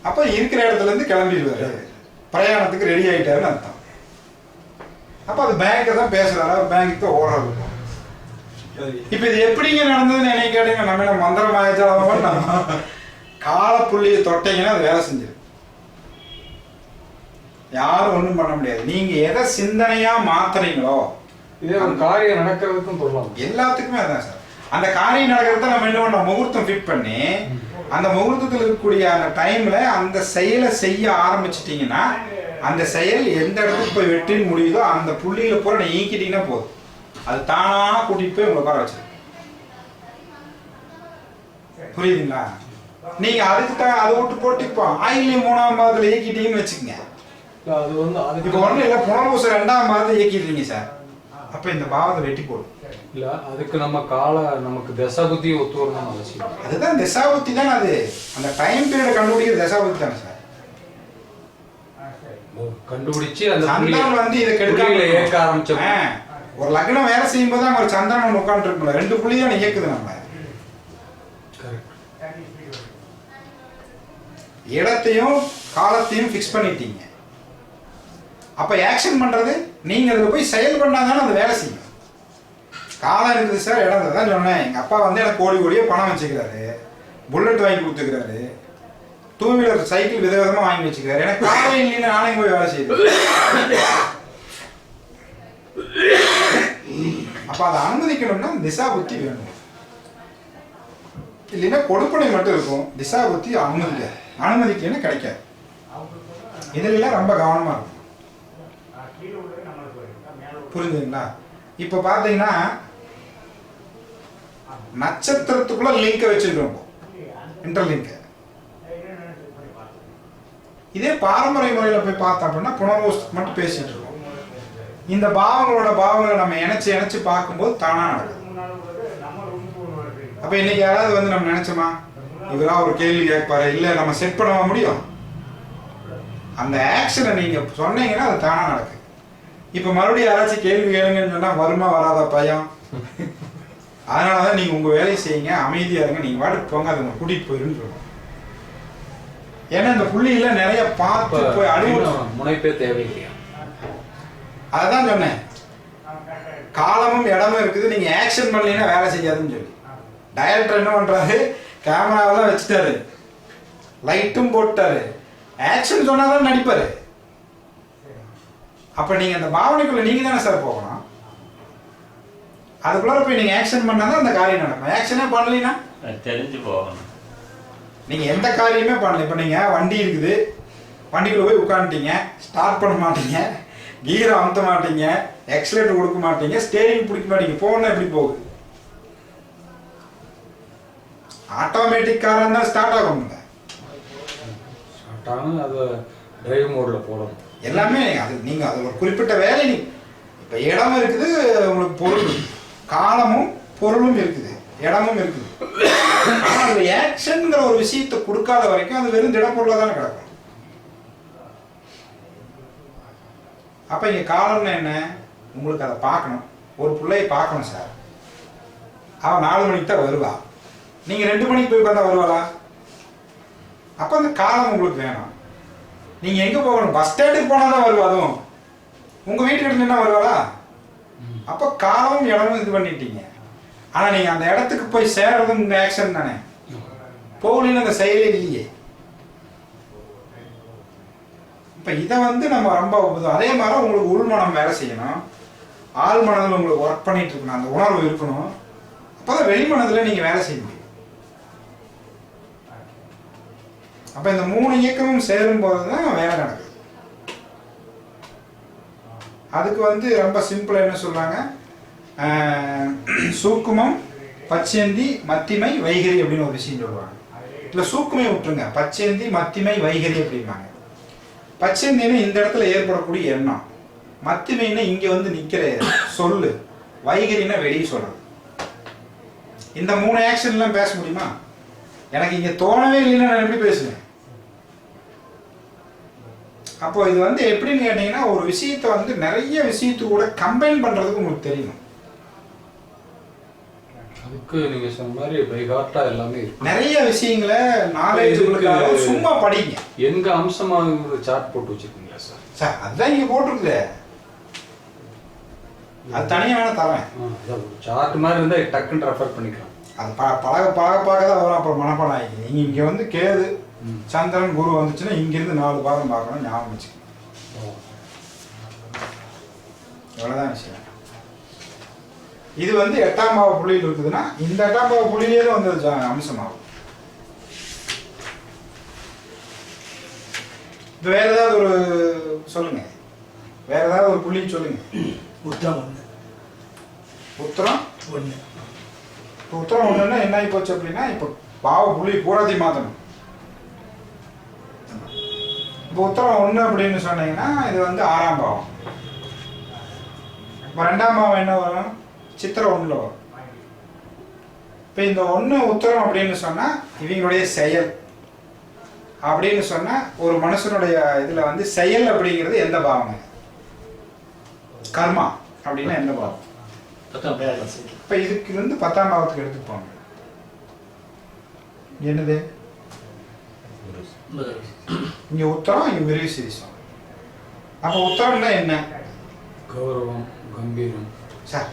அப்ப இருக்கிற இடத்துல இருந்து கிளம்பிடுவாரு, பிரயாணத்துக்கு ரெடி ஆயிட்டாருன்னு அர்த்தம். அப்ப அது பேங்க தான் பேசுறாரு, பேங்குக்கு ஓடுறது. இப்ப இது எப்படிங்க நடந்ததுன்னு என்ன கேட்டீங்க, நம்ம மந்திரம் ஆயிடுச்சாலும் கால புள்ளியை தொட்டீங்கன்னா அது வேலை செஞ்சிரு. யாரும் ஒண்ணும் பண்ண முடியாது. நீங்க எதை சிந்தனையா மாத்துறீங்களோ இதே ஒரு காரியம் நடக்கிறதுக்கும் சொல்லலாம். எல்லாத்துக்குமே அதான் சார். அந்த காரியம் நடக்கிறத நம்ம என்ன பண்ணோம், முகூர்த்தம் ஃபிட் பண்ணி அந்த முகூர்த்தத்தில் இருக்கக்கூடிய அந்த டைம்ல அந்த செயலை செய்ய ஆரம்பிச்சிட்டீங்கன்னா அந்த செயல் எந்த இடத்துக்கு போய் வெற்றின்னு முடியுதோ அந்த புள்ளியில பூரா நீ ஈக்கிட்டீங்கன்னா போதும், அது தானா கூட்டிட்டு போய் உங்களை உட்கார வச்சிரு. புரியுதுங்களா? நீங்க அதுக்கு தான் அதை விட்டு போட்டுப்போம் ஆயிலையும் 3ஆம் பாதத்துல இயக்கிட்டீங்கன்னு வச்சுக்கோங்க. அது வந்து அதுக்கு இப்போ ஒன்றும் இல்லை, புனர்பூசம் 2ஆம் பாதத்தை இயக்கிடுறீங்க சார், அப்ப இந்த பாவத்தை வெட்டி போடும். இல்ல அதுக்கு நம்ம நமக்கு தசாபுத்தி ஒத்து வரணும் அவசியம். அதுதான் தசாபுத்தி தானே. அது அந்த டைம் பீரியட் கண்டுபிடிக்கிற தசாபுத்தி தானே சார். கண்டுபிடிச்சு அந்த சந்திரன் வந்து இதை கெடுக்கல ஏற்க ஆரம்பிச்சோம். ஒரு லக்னம் வேலை செய்யும் போது ஒரு சந்திரன் உட்காந்து இருக்கல, 2 புள்ளி தான் இயக்குது. நம்ம இடத்தையும் காலத்தையும் பிக்ஸ் பண்ணிட்டீங்க. அப்ப ஆக்ஷன் பண்றது நீங்க அதுல போய் செயல் பண்ணாதானே அது வேலை செய்யும். காலம் இருக்குது சார், இடம் தான் சொன்னேன். எங்க அப்பா வந்து எனக்கு கோடி கோடியே பணம் வச்சுக்கிறாரு, புல்லட் வாங்கி கொடுத்துக்கிறாரு, 2 வீலர் சைக்கிள் விதவிதமா வாங்கி வச்சுக்கிறாரு. எனக்கு காலம் இல்லைன்னு நானே போய் வேலை செய்யுது. அப்ப அதை அனுமதிக்கணும்னா திசா புத்தி வேணும். இல்லைன்னா கொடுப்பனை மட்டும் இருக்கும், திசா புத்தி அனுமதிக்கன்னு கிடைக்காது. இதுல ரொம்ப கவனமா இருக்கும். புரிஞ்சுங்களா? இப்ப பாத்தீங்கன்னா நட்சத்திரத்துக்குள்ள லிங்க வச்சிருக்கோம், இன்டர்லிங்க. இதே பாரம்பரிய முறையில போய் பார்த்தோம் அப்படின்னா புனர்பூசத்துக்கு மட்டும் பேசிட்டு இருக்கோம். இந்த பாவங்களை நம்ம இணைச்சு பார்க்கும்போது தானா நடக்குது. அப்ப இன்னைக்கு யாராவது வந்து நம்ம நினைச்சோமா இவரா ஒரு கேள்வி கேட்பாரு, இல்ல நம்ம செட் பண்ண முடியும். அந்த ஆக்ஷனை நீங்க சொன்னீங்கன்னா அது தானா நடக்குது. இப்ப மறுபடியும் யாராச்சும் கேள்வி கேளுங்கன்னு சொன்னா வருமா வராதா பயம். அதனாலதான் நீங்க உங்க வேலையை செய்யுங்க, அமைதியா இருங்க, நீங்க வாட்டுக்கு போங்க, அதை கூட்டிட்டு போயிருன்னு சொல்லுவோம். ஏன்னா இந்த புள்ளியில நிறைய பார்த்து போய் அனுபவம் முனைப்பே தேவையில்லையா. அதான் சொன்னேன், காலமும் இடமும் இருக்குது, நீங்க ஆக்ஷன் பண்ணலீங்கன்னா வேலை செய்யாதுன்னு சொல்லி. டைரக்டர் என்ன பண்றாரு, கேமராவெல்லாம் வச்சுட்டாரு, லைட்டும் போட்டாரு, ஆக்ஷன் சொன்னாதான் நடிப்பாரு. அப்ப நீங்க அந்த பாவனைக்குள்ள நீங்க தானே சார் போகணும். அதுக்குள்ள போய் நீங்க ஆக்ஷன் பண்ணாதான் அந்த காரியம் நடக்கும். ஆக்ஷனே பண்ணலீங்கன்னா தெரிஞ்சு போகணும். நீங்க எந்த காரியமே பண்ணல. இப்ப நீங்க வண்டி இருக்குது, வண்டிக்குள்ள போய் உட்காந்துட்டீங்க, ஸ்டார்ட் பண்ண மாட்டீங்க, கீரை அமுத்த மாட்டீங்க, எக்ஸலேட்டர் கொடுக்க மாட்டீங்க, ஸ்டேரிங் பிடிக்க மாட்டீங்க, போகணும் எப்படி போகுது? ஆட்டோமேட்டிக் காராக இருந்தால் ஸ்டார்ட் ஆகணுங்க. ஸ்டார்ட் ஆகணும், அதை டிரைவ் மோடில் போடணும். எல்லாமே அது நீங்கள் அது ஒரு குறிப்பிட்ட வேலை. இப்போ இடம் இருக்குது, உங்களுக்கு பொருள், காலமும் பொருளும் இருக்குது, இடமும் இருக்குது. ஆனால் அது ஆக்ஷன்ங்கிற ஒரு விஷயத்தை கொடுக்காத வரைக்கும் அது வெறும் திடப்பொருளாக தானே கிடக்கும். அப்போ இங்கே காலம்னா என்ன? உங்களுக்கு அதை பார்க்கணும், ஒரு பிள்ளையை பார்க்கணும் சார். அவன் 4 மணிக்கு தான் வருவா, நீங்கள் 2 மணிக்கு போய் உட்காந்தா வருவாளா? அப்போ அந்த காலம் உங்களுக்கு வேணும். நீங்கள் எங்கே போகணும்? பஸ் ஸ்டாண்டுக்கு போனால் தான் வருவா, அதுவும் உங்கள் வீட்டுக்கிட்ட நின்னா வருவாளா? அப்போ காலமும் இடமும் இது பண்ணிட்டீங்க. ஆனால் நீங்கள் அந்த இடத்துக்கு போய் சேர்றதும் உங்கள் ஆக்ஷன் தானே. போகலின்னு அந்த செயலே இல்லையே. இப்போ இதை நம்ம ரொம்ப அதே மாதிரி உங்களுக்கு உள்மனம் வேலை செய்யணும், ஆள் மனதில் உங்களுக்கு ஒர்க் பண்ணிட்டு இருக்கணும், அந்த உணர்வு இருக்கணும். அப்போ தான் வெளிமனதில் நீங்கள் வேலை செய்ய முடியும். அப்போ இந்த 3 இயக்கமும் சேரும் போது தான் வேலை நடக்குது. அதுக்கு ரொம்ப சிம்பிளாக என்ன சொல்கிறாங்க, சூக்குமம், பச்சேந்தி, மத்திமை, வைகரி அப்படின்னு ஒரு விஷயம் சொல்லுவாங்க. இல்லை சூக்குமை விட்டுருங்க, பச்சேந்தி, மத்திமை, வைகரி அப்படிம்பாங்க. பச்சேந்தின்னு இந்த இடத்துல ஏற்படக்கூடிய எண்ணம், மத்திமைன்னா இங்கே நிற்கிற சொல்லு, வைகரின்னா வெளியே சொல்றது. இந்த 3 ஆக்ஷன்லாம் பேச முடியுமா? எனக்கு இங்கே தோணவே இல்லைன்னா நான் எப்படி பேசுவேன்? அப்போ இது எப்படின்னு கேட்டீங்கன்னா, ஒரு விஷயத்தை நிறைய விஷயத்து கூட கம்பைன் பண்றதுக்கு உங்களுக்கு தெரியணும். அதுக்கு நீங்க சொன்ன மாதிரி பை ஹார்ட்டா எல்லாமே இருக்கு. நிறைய விஷயங்களை நாலேஜ் சும்மா படிங்க. எங்க அம்சமாக சார்ட் போட்டு வச்சிருக்கீங்களா சார்? சார் அதுதான் இங்க போட்டிருக்குது, அது தனியாக வேணா தரேன். சார்ட் மாதிரி இருந்தா டக்குன்னு ரெஃபர் பண்ணிக்கலாம். அது பார்க்க தான் வரும். அப்புறம் மனப்பாடம் ஆகிக்கும். நீங்க இங்க கேது, சந்திரன், குரு வந்துச்சுன்னா இங்கிருந்து 4 பாதம் பார்க்கணும், ஞாபகம் வச்சுக்கணும். இவ்வளவுதான் விஷயம். இது 8ஆம் பாவ புள்ளியில் இருக்குதுன்னா இந்த 8ஆம் பாவ புள்ளியிலே தான் அம்சமாகும். இப்போ வேற ஏதாவது ஒரு சொல்லுங்க, வேற ஏதாவது ஒரு புள்ளி சொல்லுங்க. உத்திரம் 1. உத்திரம் 1. இப்போ உத்திரம் 1ன்னா என்ன ஆகி போச்சு அப்படின்னா, இப்போ பாவ புள்ளி பூராத்தையும் மாற்றணும். இப்போ உத்திரம் 1 அப்படின்னு சொன்னீங்கன்னா இது 6ஆம் பாவம். இப்போ 2ஆம் பாவம் என்ன வரும்? சித்திரை 1ல் வரும். இப்போ இந்த 1 உத்திரம் அப்படின்னு சொன்னா இவங்களுடைய செயல் அப்படின்னு சொன்னா, ஒரு மனுஷனுடைய இதுல செயல் அப்படிங்கிறது எந்த பாவங்க? கர்மா அப்படின்னா எந்த பாவம்? இப்ப இதுக்கு 10ஆம் பாவத்துக்கு எடுத்துப்பாங்க. என்னது? இங்க உத்தரம், இங்க விரிவு சீரிசம். அப்ப உத்தரம்னா என்ன? கௌரவம், கம்பீரம். சார்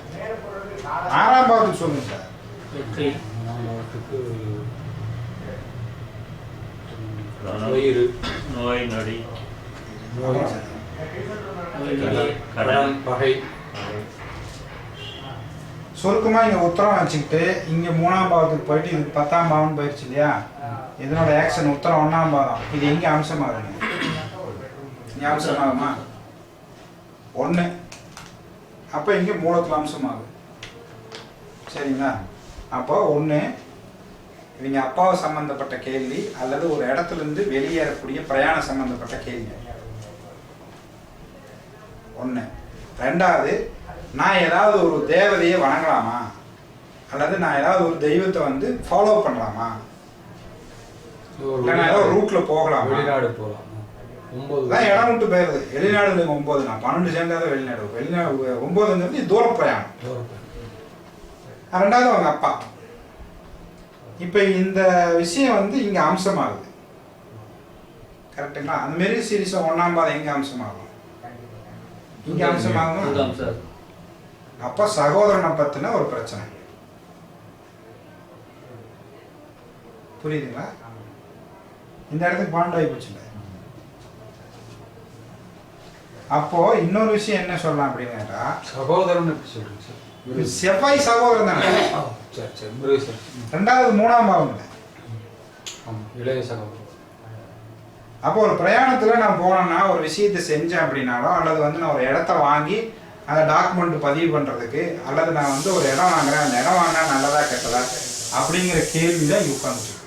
6ஆம் பாவத்துக்கு சொல்லுங்க சார். 6ஆம் பாவத்துக்கு வயிறு, நோய் நொடி, கடன், பகை. சுருக்கமா இங்க உத்தரம் வச்சுக்கிட்டு இங்க 3ஆம் பாவத்துக்கு போயிட்டு இது 10ஆம் பாவம் போயிடுச்சு இல்லையா? இதனோட ஆக்ஷன் உத்தரம் 1ஆம் பாவம். இது எங்க அம்சமாகுங்க? இங்க அம்சமாகுமா? 1. அப்ப இங்க மூலத்துல அம்சமாகும். சரிங்களா? அப்போ 1 இவங்க அப்பாவை சம்பந்தப்பட்ட கேள்வி அல்லது ஒரு இடத்துல இருந்து வெளியேறக்கூடிய பிரயாண சம்பந்தப்பட்ட கேள்வி 1. 2வது, நான் ஏதாவது ஒரு தேவதையை வணங்கலாமா அல்லது நான் ஏதாவது ஒரு தெய்வத்தை ஃபாலோ பண்ணலாமா, இல்லை நான் ஏதாவது ரூட்ல போகலாமா? வெளிநாடு போகலாம். 9 தான் இடம் விட்டு போயிருது. வெளிநாடு 9, நான் 12 சேர்ந்தாதான் வெளிநாடு. 9ங்கிறது தூர பிரயாணம். 2வது அவங்க அப்பா. இப்ப இந்த விஷயம் இங்க அம்சமாகுது. கரெக்டுங்களா? அந்த மாரி சீரிஸம் 1ஆம் பாதம் எங்க அம்சமாகும்? இங்க அம்சமாகும். அப்ப சகோதரனை பத்தின ஒரு பிரச்சனை. புரியுதுங்களா? இந்த இடத்துக்கு பாண்டாகி போச்சுங்க. அப்போ இன்னொரு விஷயம் என்ன சொல்லலாம் அப்படின்னு கேட்டா, சகோதரன் எப்படி சொல்றீங்க சார்? செவ்வாய் சகோதரன் தானே. சரி சரி, முருகை சார். 2வது 3ஆம் பாவம் இல்லை, இளைய சகோதரன். அப்போ ஒரு பிரயாணத்தில் நான் போனேன்னா ஒரு விஷயத்தை செஞ்சேன் அப்படின்னாலோ அல்லது வந்து நான் ஒரு இடத்த வாங்கி அந்த டாக்குமெண்ட் பதிவு பண்ணுறதுக்கு அல்லது நான் வந்து ஒரு இடம் வாங்குறேன், அந்த இடம் வாங்கினா நல்லதா கெட்டதா அப்படிங்கிற கேள்வி தான் உட்காந்துருக்கு.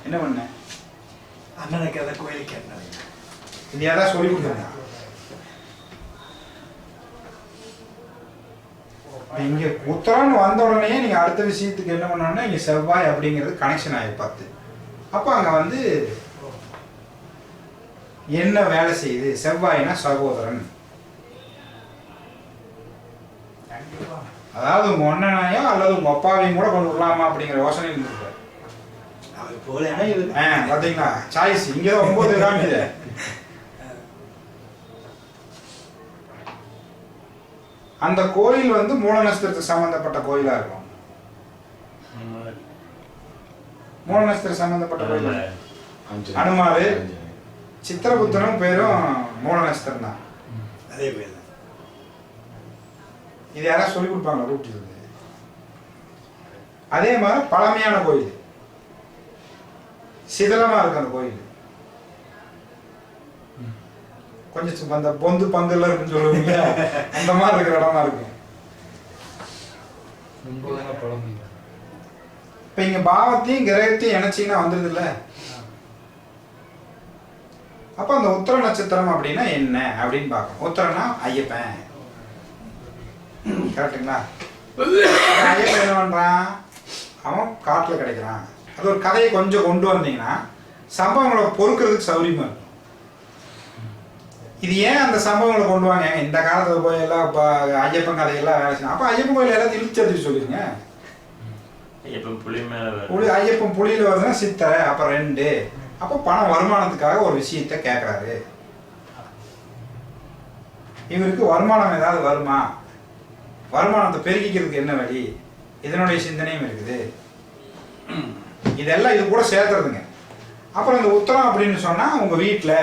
என்ன பண்ண அண்ணனுக்கு அதை கோயிலுக்கு என்ன இது யாராவது சொல்லி கொடுத்தாங்க? இங்க உத்தரன்னு வந்த உடனே நீங்க அடுத்த விஷயத்துக்கு என்ன பண்ணோம்னா இங்க செவ்வாய் அப்படிங்கிறது கனெக்ஷன் ஆகி 10. அப்ப அங்க வந்து என்ன வேலை செய்யுது? செவ்வாய்னா சகோதரன். அதாவது உங்க ஒன்னனையோ அல்லது உங்க அப்பாவையும் கூட கொண்டு விடலாமா அப்படிங்கிற யோசனை இருந்திருக்காரு. அவர் போல பாத்தீங்களா சாய்ஸ் இங்கதான் 9 காமிக்குது. அந்த கோயில் வந்து மூல நட்சத்திரத்துக்கு சம்பந்தப்பட்ட கோயிலா இருக்கும். மூல நட்சத்திரம் சம்பந்தப்பட்ட கோயில் அனுமாரு, சித்திரபுத்தனும் பேரும் மூல நட்சத்திரம் தான். அதே பேர் தான். இது யாராவது சொல்லி கொடுப்பாங்க ரூட் இருந்து. அதே மாதிரி பழமையான கோயில், சிதலமா இருக்கு அந்த கோயில். கொஞ்சம் அந்த பொந்து பங்குல இருக்குன்னு சொல்லுவீங்க, அந்த மாதிரி இருக்கிற இடமா இருக்கும். இப்ப இங்க பாவத்தையும் கிரகத்தையும் இணைச்சிங்கன்னா வந்துருது இல்ல. அப்ப அந்த உத்தர நட்சத்திரம் அப்படின்னா என்ன அப்படின்னு பார்க்கணும். உத்தரனா ஐயப்பன், கரெக்டுங்களா? ஐயப்பன் என்ன பண்றான்? அவன் காட்டுல கிடைக்கிறான். அது ஒரு கதையை கொஞ்சம் கொண்டு வந்தீங்கன்னா சம்பவங்களை பொறுக்கிறதுக்கு சௌரியமா இருக்கும். இது ஏன் அந்த சம்பவங்களை கொண்டு வாங்க? இந்த காலத்துல போய் எல்லாம் ஐயப்பன் கதையெல்லாம் வேலை செய்யணும். அப்ப ஐயப்பன் கோயில் எல்லாத்தையும் இழுத்து சொல்லிருங்க. ஐயப்பன் புலி மேல ஐயப்பன் புலியில வருதுன்னா சித்தரை, அப்ப 2. அப்ப பணம் வருமானத்துக்காக ஒரு விஷயத்த கேட்கறாரு. இவருக்கு வருமானம் ஏதாவது வருமா, வருமானத்தை பெருக்கிக்கிறதுக்கு என்ன வழி, இதனுடைய சிந்தனையும் இருக்குது. இதெல்லாம் இது கூட சேர்த்துறதுங்க. அப்புறம் இந்த உத்தரம் அப்படின்னு சொன்னா உங்க வீட்டுல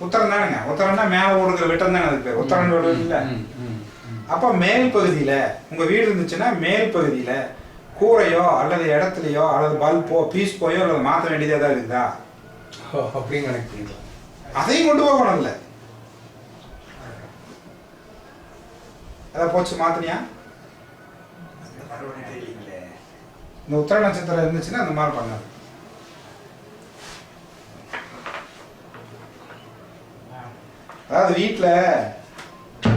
உத்தரம் தானுங்க. உத்தரம்னா மேல ஓடுகிற விட்டம் தானே அதுக்கு பேர் உத்தரம் இல்ல. அப்ப மேல் பகுதியில உங்க வீடு இருந்துச்சுன்னா மேல் பகுதியில கூரையோ அல்லது இடத்துலயோ அல்லது பல்போ பீஸ் போயோ அல்லது மாற்ற வேண்டியதே தான் இருக்குதா அப்படின்னு நினைக்கிறீங்களா? அதையும் கொண்டு போகணும் இல்ல. அத போச்சு மாத்தினியா? இந்த உத்தர நட்சத்திரம் இருந்துச்சுன்னா அந்த மாதிரி பண்ணாது. அதாவது வீட்டுல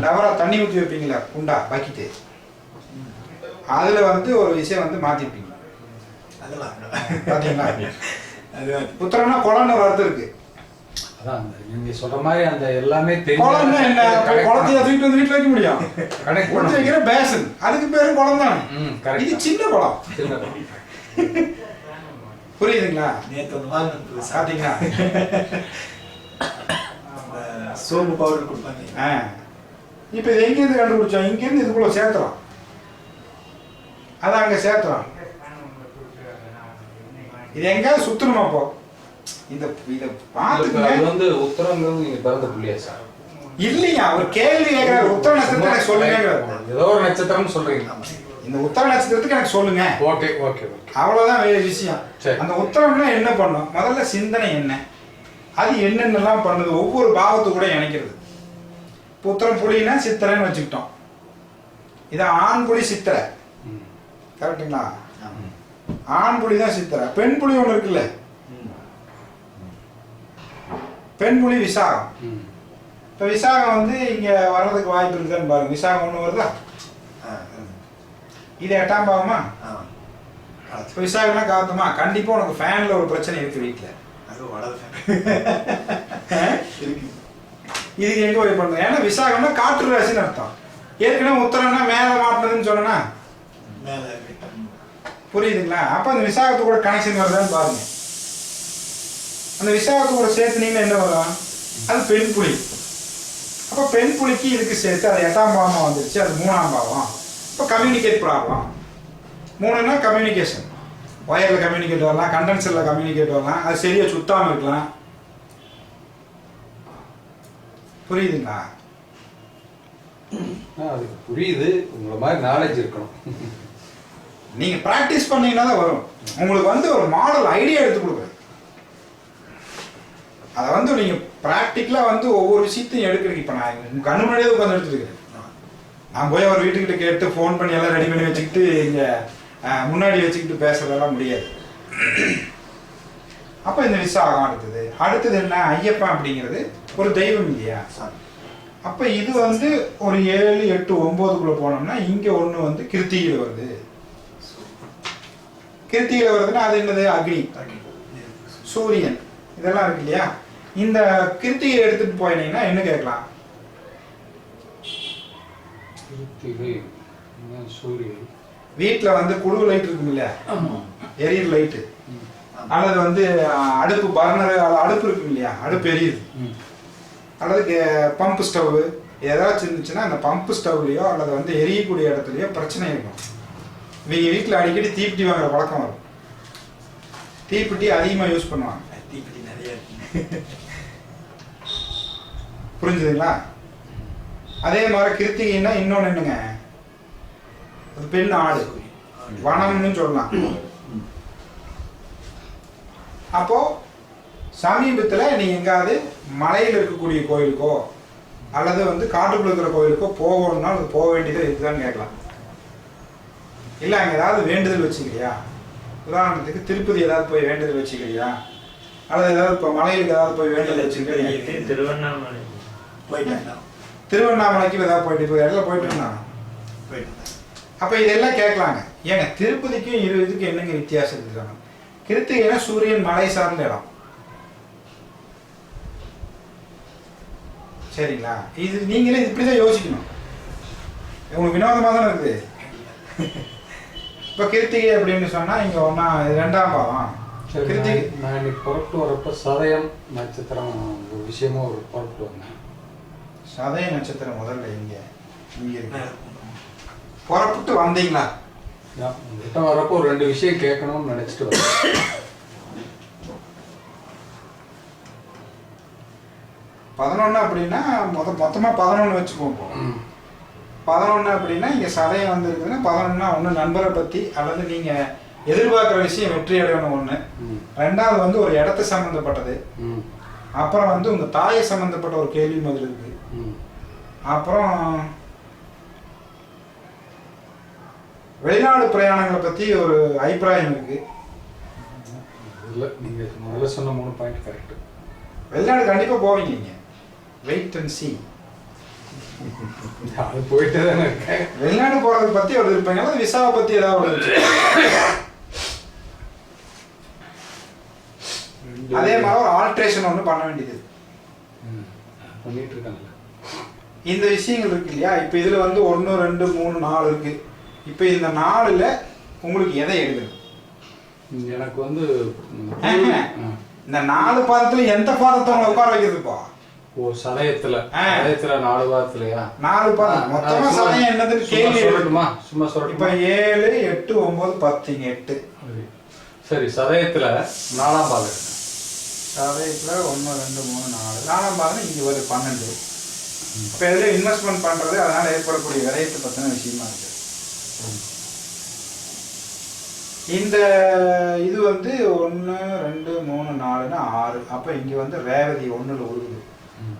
டவரா தண்ணி ஊற்றி வைப்பீங்களா, குண்டா பக்கிட்டு, அதுல வந்து ஒரு விஷயம் வந்து மாத்திருப்பீங்க. பாத்தீங்களா? உத்தரம்னா குளம்னு ஒரு அர்த்தம் இருக்கு. அதான் நீங்க சொல்ற மாதிரி அந்த எல்லாமே குளம்னா என்ன? குளத்தைய தூக்கிட்டு வந்து வீட்டுல வைக்க முடியும்? குளத்து வைக்கிற பேசன், அதுக்கு பேரும் குளம் தானே. இது சின்ன குளம். புரியுதுங்களா? பாத்தீங்களா? சோப்பு பவுடர் கொடுப்பாங்க. இப்ப இது எங்க இருந்து கண்டுபிடிச்சோம்? இங்க இருந்து இதுக்குள்ள சேர்த்துறோம். அதான் அங்க சேர்த்துறோம். இது எங்கேயாவது சுத்தணுமா? போ இத பாத்துக்கங்க. அது வந்து உத்தரங்கிறது நீங்க பிறந்த புள்ளியா சார்? இல்லையா, ஒரு கேள்வி கேட்கிறாரு. உத்தர நட்சத்திரம் சொல்லுங்க. ஏதோ ஒரு நட்சத்திரம் சொல்றீங்க. இந்த உத்தர நட்சத்திரத்துக்கு எனக்கு சொல்லுங்க. ஓகே ஓகே ஓகே, அவ்வளவுதான் விஷயம். அந்த உத்தரம்னா என்ன பண்ணும்? முதல்ல சிந்தனை என்ன, அது என்னென்னலாம் பண்ணுது, ஒவ்வொரு பாவத்து கூட இணைக்கிறது. உத்தரம் புலினா சித்திரைன்னு வச்சுக்கிட்டோம். இது ஆண் புலி சித்திரை, கரெக்டுங்களா? ஆண் புலி தான் சித்திரை. பெண் புலி ஒண்ணு இருக்குல்ல, பெண் புலி விசாகம். இப்ப விசாகம் வந்து இங்க வர்றதுக்கு வாய்ப்பு இருக்குன்னு பாருங்க. விசாகம் ஒண்ணு வருதா? இது 8ஆம் பாவமா? விசாகம்லாம் காத்துமா? கண்டிப்பா உனக்கு ஃபேன்ல ஒரு பிரச்சனை இருக்கு வீட்டுல. இதுக்கு எங்க போய் பண்றது? ஏன்னா விசாகம்னா காற்று ராசின்னு அர்த்தம். ஏற்கனவே உத்தரம்னா மேல மாட்டினதுன்னு சொன்னா புரியுதுங்களா? அப்ப அந்த விசாகத்து கூட கனெக்ஷன் வருதான்னு பாருங்க. அந்த விசாகத்து கூட சேர்த்துனீங்கன்னா என்ன வரும்? அது பெண் புலி. அப்ப பெண் புலிக்கு இதுக்கு சேர்த்து அது 8ஆம் பாவமா வந்துருச்சு, அது 3ஆம் பாவம். இப்ப கம்யூனிகேட் ப்ராப்ளம். 3னா கம்யூனிகேஷன், ஒயர்ல கம்யூனிகேட் வரலாம், கண்டென்சர்ல கம்யூனிகேட் வரலாம், அது சரியா சுத்தாம இருக்கலாம். புரியுதுங்களா? அதுக்கு புரியுது. உங்களை மாதிரி நாலேஜ் இருக்கணும். நீங்க பிராக்டிஸ் பண்ணீங்கன்னா தான் வரும். உங்களுக்கு வந்து ஒரு மாடல் ஐடியா எடுத்து கொடுக்குறேன். அதை வந்து நீங்கள் ப்ராக்டிக்கலாக வந்து ஒவ்வொரு விஷயத்தையும் எடுக்கிறீங்க. இப்போ நான் கண்ணு முன்னாடியே உட்காந்து எடுத்துருக்கேன். நான் போய் அவர் வீட்டுக்கிட்ட கேட்டு ஃபோன் பண்ணி எல்லாம் ரெடி பண்ணி வச்சுக்கிட்டு இங்கே முன்னாடி வச்சுக்கிட்டு பேசுறதெல்லாம் முடியாது. அப்போ இந்த விசாகம் அடுத்தது என்ன, ஐயப்பன் அப்படிங்கிறது ஒரு தெய்வம் இல்லையா? அப்போ இது வந்து ஒரு 7, 8, 9க்குள்ள போனோம்னா இங்கே ஒன்று வந்து கிருத்திகையில் வருது. கிருத்திகையில் வருதுன்னா அது என்னது, அக்னி, சூரியன், இதெல்லாம் இருக்கு இல்லையா? இந்த கிருத்திகை எடுத்துட்டு போயினீங்கன்னா என்ன கேட்கலாம்? சூரியன் வீட்டில் வந்து குழு லைட் இருக்கும் இல்லையா, எரியுற லைட்டு, அல்லது வந்து அடுப்பு பர்னர் அடுப்பு இருக்கும் இல்லையா, அடுப்பு எரியுது, அல்லது பம்பு ஸ்டவ் ஏதாச்சும் இருந்துச்சுன்னா அந்த பம்பு ஸ்டவ்லையோ அல்லது வந்து எரியக்கூடிய இடத்துலையோ பிரச்சனை இருக்கும். இவங்க வீட்டில் அடிக்கடி தீப்பெட்டி வாங்குற பழக்கம் வரும். தீப்பெட்டி அதிகமாக யூஸ் பண்ணுவாங்க. தீப்பெட்டி நிறைய புரிஞ்சுதுங்களா? அதே மாதிரி கிருத்திகைன்னா இன்னொன்று என்னங்க, அது பெண் ஆடு, வனம்னு சொல்லலாம். அப்போ சமீபத்தில் நீ எங்காவது மலையில் இருக்கக்கூடிய கோயிலுக்கோ அல்லது வந்து காட்டுக்குள்ள இருக்கிற கோயிலுக்கோ போகணும்னா அது போக வேண்டியது இதுதான் கேட்கலாம். இல்லை அங்கே ஏதாவது வேண்டுதல் வச்சுக்கிறியா, உதாரணத்துக்கு திருப்பதி ஏதாவது போய் வேண்டுதல் வச்சுக்கிறியா, அல்லது ஏதாவது இப்போ மலையிலுக்கு ஏதாவது போய் வேண்டுதல் வச்சுக்கிறியா? திருவண்ணாமலை போயிட்டேன். திருவண்ணாமலைக்கு ஏதாவது போயிட்டு இப்போ இடத்துல போயிட்டு இருந்தாங்க. அப்போ இதெல்லாம் கேட்கலாங்க. ஏங்க திருப்பதிக்கும் இதுக்கும் என்னங்க வித்தியாசம் இருக்குறாங்க? கிருத்திகைனா சூரியன் மலை சார்ந்த இடம், சரிங்களா? இது நீங்களே இப்படிதான் யோசிக்கணும். உங்களுக்கு வினோதமாக தானே இருக்குது. இப்போ கிருத்திகை அப்படின்னு சொன்னா இங்க ஒன்னா 2ஆம் பாவம் கிருத்திகை. நான் இன்னைக்கு புறப்பட்டு வரப்ப சதயம் நட்சத்திரம் ஒரு விஷயமா ஒரு புறப்பட்டு வந்தேன். சதய நட்சத்திரம் முதல்ல இங்க இருக்கு. புறப்பட்டு வந்தீங்களா? உங்ககிட்ட வரப்போ ஒரு 2 விஷயம் கேட்கணும்னு நினைச்சிட்டு வரேன். 11 அப்படின்னா மொத்தமா 11 வச்சுக்கோங்க. 11 அப்படின்னா இங்க சதயம் வந்து இருக்குதுன்னா 11னா ஒன்று நண்பரை பத்தி அல்லது நீங்க எதிர்பார்க்குற விஷயம் வெற்றி அடையணும் ஒன்று, 2வது வந்து ஒரு இடத்து சம்மந்தப்பட்டது, அப்புறம் வந்து உங்க தாயை சம்மந்தப்பட்ட ஒரு கேள்வி முதல் இருக்கு, அப்புறம் வெளிநாடு பிரயாணங்களை பத்தி ஒரு அபிப்பிராயம் இருக்கு. இல்லை நீங்க முதல்ல சொன்ன 3 பாயிண்ட் கரெக்ட். வெளிநாடு கண்டிப்பா போவீங்க நீங்க, வெயிட் அண்ட் சி. அது போயிட்டு தானே இருக்கேன். வெளிநாடு போறதை பத்தி ஒரு இருப்பீங்க, விசாவை பத்தி ஏதாவது. அதே மாதிரி ஒரு ஆல்ட்ரேஷன் ஒன்று பண்ண வேண்டியது பண்ணிட்டு இருக்காங்கல்ல. இந்த விஷயங்கள் இருக்கு இல்லையா? இப்போ இதுல வந்து 1, 2, 3, 4 இருக்கு. இப்போ இந்த 4ல் உங்களுக்கு எதை எடுக்கணும்? எனக்கு வந்து இந்த 4 பாதத்துல எந்த பாதத்தை உங்களை உட்கார வைக்கிறதுப்பா? ஓ சதயத்துல 4 பாதத்துலயா? 4 பாதம் மொத்தமா சதயம் என்னதுன்னு கேள்வி சொல்லட்டுமா? சும்மா சொல்லட்டுமா? இப்போ 7, 8, 9, 10 இங்க 8. சரி சதயத்துல 4ஆம் பாதம். சதயத்துல 1, 2, 3, 4 4ஆம் பாதம் இங்க ஒரு 12. இப்போ இதில் இன்வெஸ்ட்மெண்ட் பண்றது அதனால ஏற்படக்கூடிய விரயத்தை பத்தின விஷயமா இருக்கு. இந்த இது வந்து 1, 2, 3, 4ன்னா 6. அப்போ இங்க வந்து ரேவதி 1ல் உருகுது.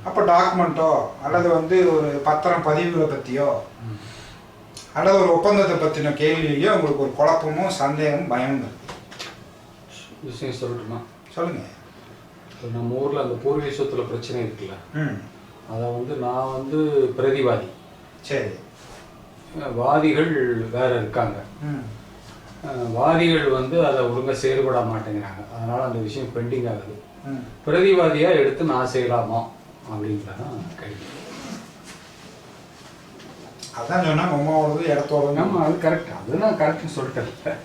அப்போ டாக்குமெண்ட்டோ அல்லது வந்து ஒரு பத்திரம் பதிவுகளை பற்றியோ அல்லது ஒரு ஒப்பந்தத்தை பற்றின கேள்வியிலையோ உங்களுக்கு ஒரு குழப்பமும் சந்தேகமும் பயமும் இருக்கு. விஷயம் சொல்லட்டுமா? சொல்லுங்க. நம்ம ஊர்ல அந்த பூர்வீக சொத்துல பிரச்சனை இருக்குல்ல, அதை வந்து நான் வந்து பிரதிவாதி. சரி. வாதிகள் வேற இருக்காங்க. வாதிகள் வந்து அதை ஒழுங்கா செயல்பட மாட்டேங்கிறாங்க. அதனால அந்த விஷயம் பெண்டிங் ஆகுது. பிரதிவாதியா எடுத்து நான் செய்யலாமா அப்படிங்கிறதான் கேள்வி. அதான் சொன்னா அம்மாவோடது இடத்தோட. ஆமா அது கரெக்ட். அது நான் கரெக்ட்னு சொல்லிட்டேன்.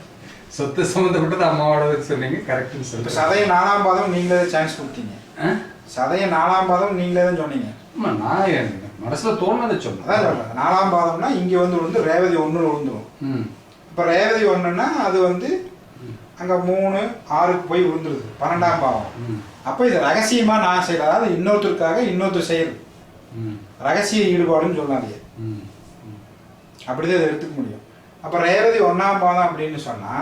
சொத்து சம்மந்தப்பட்டது அம்மாவோடது சொன்னீங்க, கரெக்ட்னு சொல்லிட்டு. சதயம் 4ஆம் பாதம் நீங்களே சான்ஸ் கொடுத்தீங்க. சதயம் 4ஆம் பாதம் நீங்களே தான் சொன்னீங்க. ஆமா நான் என் மனசுல தோணுனதை சொன்னேன். அதான் சொல்றேன். 4ஆம் பாதம்னா இங்க வந்து ரேவதி 1ல் விழுந்துடும். இப்போ ரேவதி 1ன்னா அது வந்து அங்க 3, 6க்கு போய் விழுந்துருது 12ஆம் பாவம். அப்போ இது ரகசியமா நான் செய்யல, அதாவது இன்னொருத்தருக்காக இன்னொருத்தர் செய்யறது ரகசிய ஈடுபாடுன்னு சொல்லாதீங்க. அப்படிதான் இதை எடுத்துக்க முடியும். அப்போ ரேவதி 1ஆம் பாதம் அப்படின்னு சொன்னா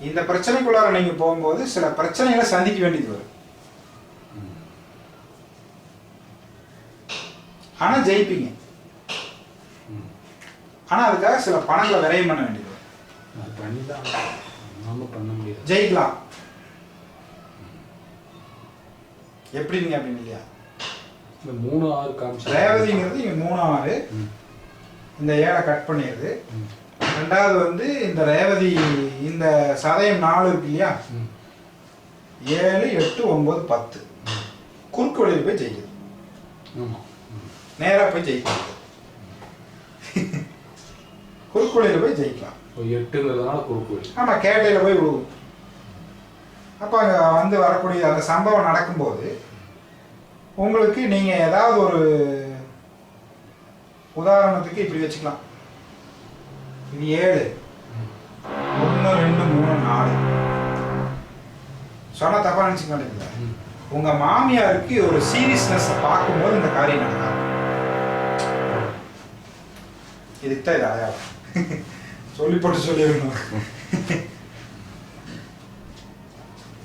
இந்த பிரச்சனைக்குள்ளார நீங்க போகும்போது சில பிரச்சனைகளை சந்திக்க வேண்டியது வரும். ஆனால் ஜெயிப்பீங்க. ஆனால் அதுக்காக சில பணங்களை விரயம் பண்ண வேண்டியது. அது பண்ணி தான் நம்ம பண்ண முடியாது. ஜெயிக்கலாம் எப்படிங்க அப்படின்னு இல்லையா? இந்த 3 6 காமிச்சு ரேவதிங்கிறது இங்கே 3 6 இந்த 7 கட் பண்ணிடுது. ரெண்டாவது வந்து இந்த ரேவதி இந்த சதயம் 4 இருக்கு இல்லையா, 7 8 9 10 குறுக்கு வழியில் போய் ஜெயிக்குது. நேராக போய் ஜெயிக்கலாம். குறுக்கு வழியில் போய் ஜெயிக்கலாம். 8ங்கிறதுனால குறுக்கு வழி. ஆமாம், கேட்டையில் போய் விழுவும். அப்போ அங்கே வந்து வரக்கூடிய அந்த சம்பவம் நடக்கும்போது உங்களுக்கு நீங்கள் ஏதாவது ஒரு உதாரணத்துக்கு இப்படி வச்சுக்கலாம். இது 7 1 2 3 4 சொன்னா தப்பா நினைச்சுக்க மாட்டேங்குது. உங்க மாமியாருக்கு ஒரு சீரியஸ்னஸ் பார்க்கும்போது இந்த காரியம் நடக்காது. இதுதான் இது அடையாளம். சொல்லி போட்டு சொல்லிடணும்.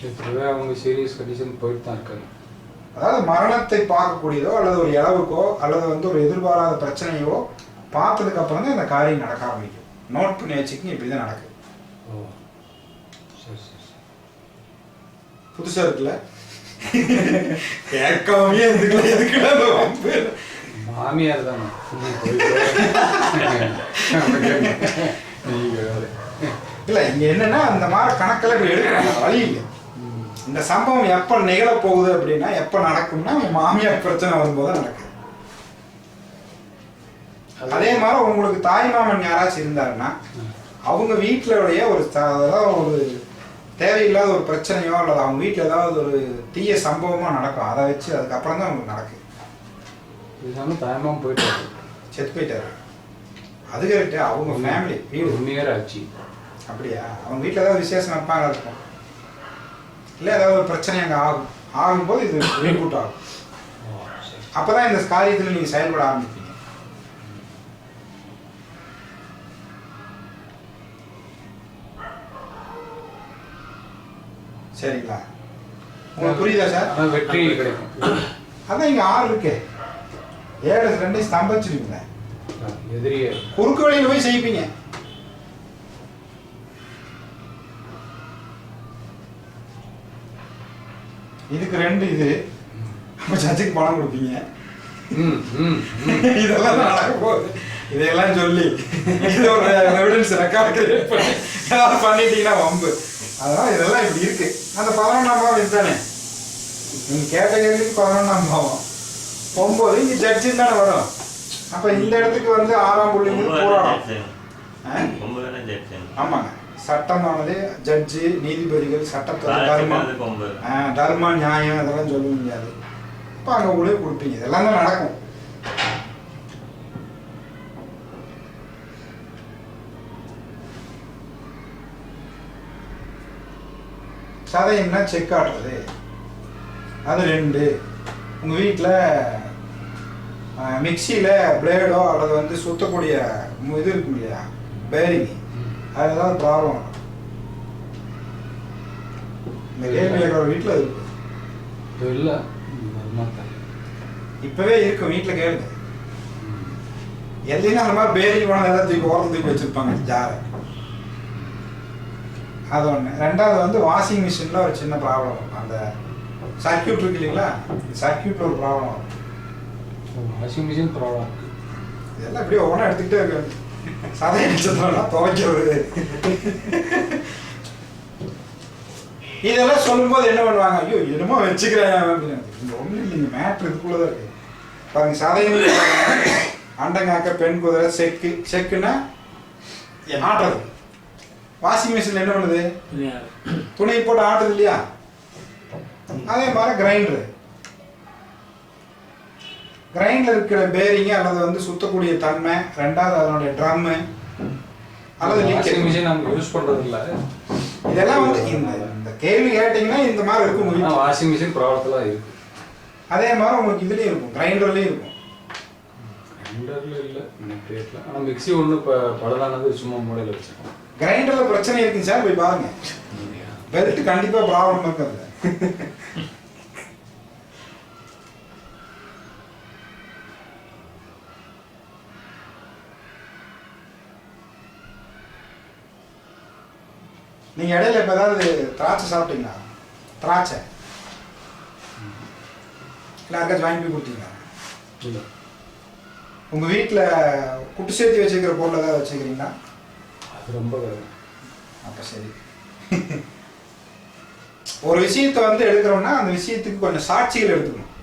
இப்பவே அவங்க சீரியஸ் கண்டிஷன் போயிட்டு தான் இருக்காங்க. அதாவது மரணத்தை பார்க்கக்கூடியதோ அல்லது ஒரு இளவுக்கோ அல்லது வந்து ஒரு எதிர்பாராத பிரச்சனையோ பார்த்ததுக்கு அப்புறம் தான் இந்த காரியம் நடக்க ஆரம்பிக்கும். நோட் பண்ணி வச்சுக்கிங்க, இப்படிதான் நடக்குது. ஓ சரி சரி சரி. புதுசா இருக்குல்ல, கேட்காமே எதுக்கு மாமியார் தானே இல்ல. இங்க என்னன்னா அந்த மாதிரி கணக்கில் இப்படி எடுக்கணும், வழி இல்லை. இந்த சம்பவம் எப்ப நிகழ போகுது அப்படின்னா எப்ப நடக்கும்னா மாமியார் பிரச்சனை வரும்போது நடக்குது. அதே மாதிரி உங்களுக்கு தாய் மாமன் யாராச்சும் இருந்தாருன்னா அவங்க வீட்டிலுடைய ஒரு ஒரு தேவையில்லாத ஒரு பிரச்சனையோ அல்லது அவங்க வீட்டில் ஏதாவது ஒரு தீய சம்பவமா நடக்கும். அதை வச்சு அதுக்கப்புறம் தான் அவங்களுக்கு நடக்குது. தாயமாவும் போயிட்டாரு, செத்து போயிட்டாரு. அது கரெக்டு. அவங்க ஃபேமிலி வீடு 1 இயர் ஆச்சு. அப்படியா? அவங்க வீட்டில் ஏதாவது விசேஷம் நடப்பாங்க இருக்கும், இல்லை ஏதாவது ஒரு பிரச்சனை அங்கே ஆகும்போது இது ரீபூட் ஆகும். அப்போ தான் இந்த காரியத்தில் நீங்கள் செயல்பட ஆரம்பிப்பீங்க. சரிங்களா? உங்களுக்கு புரியுதா சார்? வெற்றி கிடைக்கும். அதான் இங்கே 6 இருக்கு. 7 2 ஸ்தம்பிச்சிருவீங்க. எதிரியே குறுக்கு வழியில் போய் செய்ப்பீங்க. இதுக்கு 2 இது. அப்ப ஜட்ஜுக்கு பணம் கொடுப்பீங்க. இதெல்லாம் நடக்க போகுது. இதையெல்லாம் சொல்லி இது ஒரு எவிடன்ஸ் ரெக்கார்ட் கிரியேட் பண்ணி ஏதாவது பண்ணிட்டீங்கன்னா வம்பு. அதனால இதெல்லாம் இப்படி இருக்கு. அந்த 11ஆம் பாவம் இதுதானே நீங்க கேட்ட கேள்விக்கு 11ஆம் பாவம் 9 இங்க ஜட்ஜின்னு தானே வரும். அப்ப இந்த இடத்துக்கு வந்து 6ஆம் புள்ளி போராடும். ஆமாங்க, சட்டமானது ஜட்ஜு நீதிபதிகள் சட்டத்தோட தர்மம் நியாயம் அதெல்லாம் சொல்ல முடியாது. இப்போ அங்கே உங்களுக்கு கொடுப்பீங்க. இதெல்லாம் தான் நடக்கும். சதையம்னா செக் ஆட்டுறது அது 2. உங்கள் வீட்டில் மிக்சியில் பிளேடோ அல்லது வந்து சுத்தக்கூடிய இது இருக்கும் இல்லையா, பேரிங், அது ஏதாவது ப்ராப்ளம் வரும். இந்த கேள்வி கேட்குற வீட்டில் அது இருக்கு. இல்லை இப்பவே இருக்கும், வீட்டில் கேளுங்க. எல்லாம் அந்த மாதிரி பேரிங் போனது ஏதாவது தூக்கி ஓரம் தூக்கி வச்சிருப்பாங்க ஜாரை. அது ஒன்று. ரெண்டாவது வந்து வாஷிங் மிஷினில் ஒரு சின்ன ப்ராப்ளம் வரும். அந்த சர்க்கியூட் இருக்கு இல்லைங்களா, சர்க்கியூட்டில் ஒரு ப்ராப்ளம் வரும். வாஷிங் மிஷின் ப்ராப்ளம் இதெல்லாம் இப்படியே ஒவ்வொன்றா எடுத்துக்கிட்டே இருக்காங்க. சதை நிச்சயம்னா துவைக்கிறது இதெல்லாம் சொல்லும்போது என்ன பண்ணுவாங்க, ஐயோ என்னமோ வச்சுக்கிறேன் அப்படின்னு. இங்கே ஒன்றும் இல்லைங்க, மேட்ரு இதுக்குள்ளதான் இருக்கு. பாருங்க, சதையும் அண்டங்காக்க பெண் குதிரை செக்கு. செக்குன்னா ஆட்டுறது. வாஷிங் மிஷின் என்ன பண்ணுது, துணி போட்டு ஆட்டுது இல்லையா. அதே மாதிரி கிரைண்டரு, கிரைண்டர் இருக்கிற பேரிங்க அல்லது வந்து சுத்தக்கூடிய தன்மை. ரெண்டாவது அதனுடைய ட்ரம்மு அல்லது வாஷிங் மிஷின் நம்ம யூஸ் பண்றது இல்லை. இதெல்லாம் வந்து இந்த கேள்வி கேட்டீங்கன்னா இந்த மாதிரி இருக்கும். வாஷிங் மிஷின் ப்ராப்ளத்துல இருக்கு. அதே மாதிரி உங்களுக்கு இதுலயும் இருக்கும், கிரைண்டர்லயும் இருக்கும். கிரைண்டர்ல இல்லை நினைக்கிறேன். ஆனால் மிக்சி ஒன்று இப்போ பழுதானது சும்மா மூலையில் வச்சிருக்கோம். கிரைண்டர்ல பிரச்சனை இருக்குங்க சார், போய் பாருங்க. பெல்ட் கண்டிப்பா ப்ராப்ளம் இருக்குது. நீங்கள் இடையில இப்போ ஏதாவது திராட்சை சாப்பிட்டீங்களா? திராட்சை எல்லாருக்காச்சும் வாங்கி போய் கொடுத்தீங்களா? இல்லை. உங்கள் வீட்டில் குட்டு சேர்த்து வச்சுக்கிற பொருள் ஏதாவது வச்சுக்கிறீங்களா? அது ரொம்ப அப்போ சரி. ஒரு விஷயத்தை வந்து எடுக்கிறோம்னா அந்த விஷயத்துக்கு கொஞ்சம் சாட்சிகள் எடுத்துக்கணும்.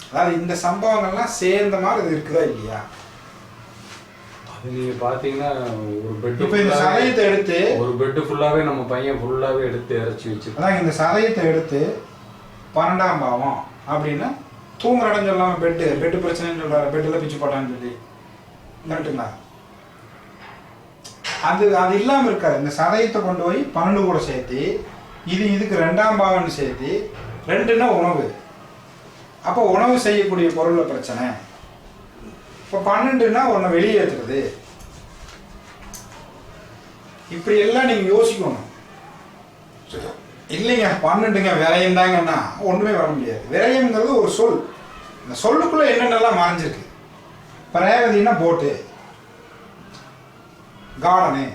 அதாவது இந்த சம்பவங்கள்லாம் சேர்ந்த மாதிரி இது இருக்குதா இல்லையா? அது நீங்கள் பார்த்தீங்கன்னா ஒரு பெட்டு, இப்போ இந்த சதயத்தை எடுத்து ஒரு பெட்டு ஃபுல்லாகவே நம்ம பையன் ஃபுல்லாகவே எடுத்து இறச்சி வச்சு, அதான் இந்த சதயத்தை எடுத்து 12ஆம் பாவம் அப்படின்னா தூங்குற இடம் சொல்லாமல் பெட்டு பிரச்சனைன்னு சொல்கிறாரு. பெட்டில் பிச்சு போட்டான்னு சொல்லி கரெக்டுங்களா? அது இல்லாமல் இருக்காது. இந்த சதயத்தை கொண்டு போய் 12 கூட சேர்த்து இதுக்கு 2ஆம் பாவம்னு சேர்த்து 2ன்னா உணவு. அப்போ உணவு செய்யக்கூடிய பொருளில் பிரச்சனை. இப்போ 12ன்னா ஒன்று வெளியேற்றுறது. இப்படி எல்லாம் நீங்கள் யோசிக்கணும். இல்லைங்க 12ங்க விரயம் தாங்கன்னா ஒன்றுமே வர முடியாது. விரயம்ங்கிறது ஒரு சொல். இந்த சொல்லுக்குள்ளே என்னென்னலாம் மறைஞ்சிருக்கு. இப்போ ரேவதினா போட்டு, கார்டனு,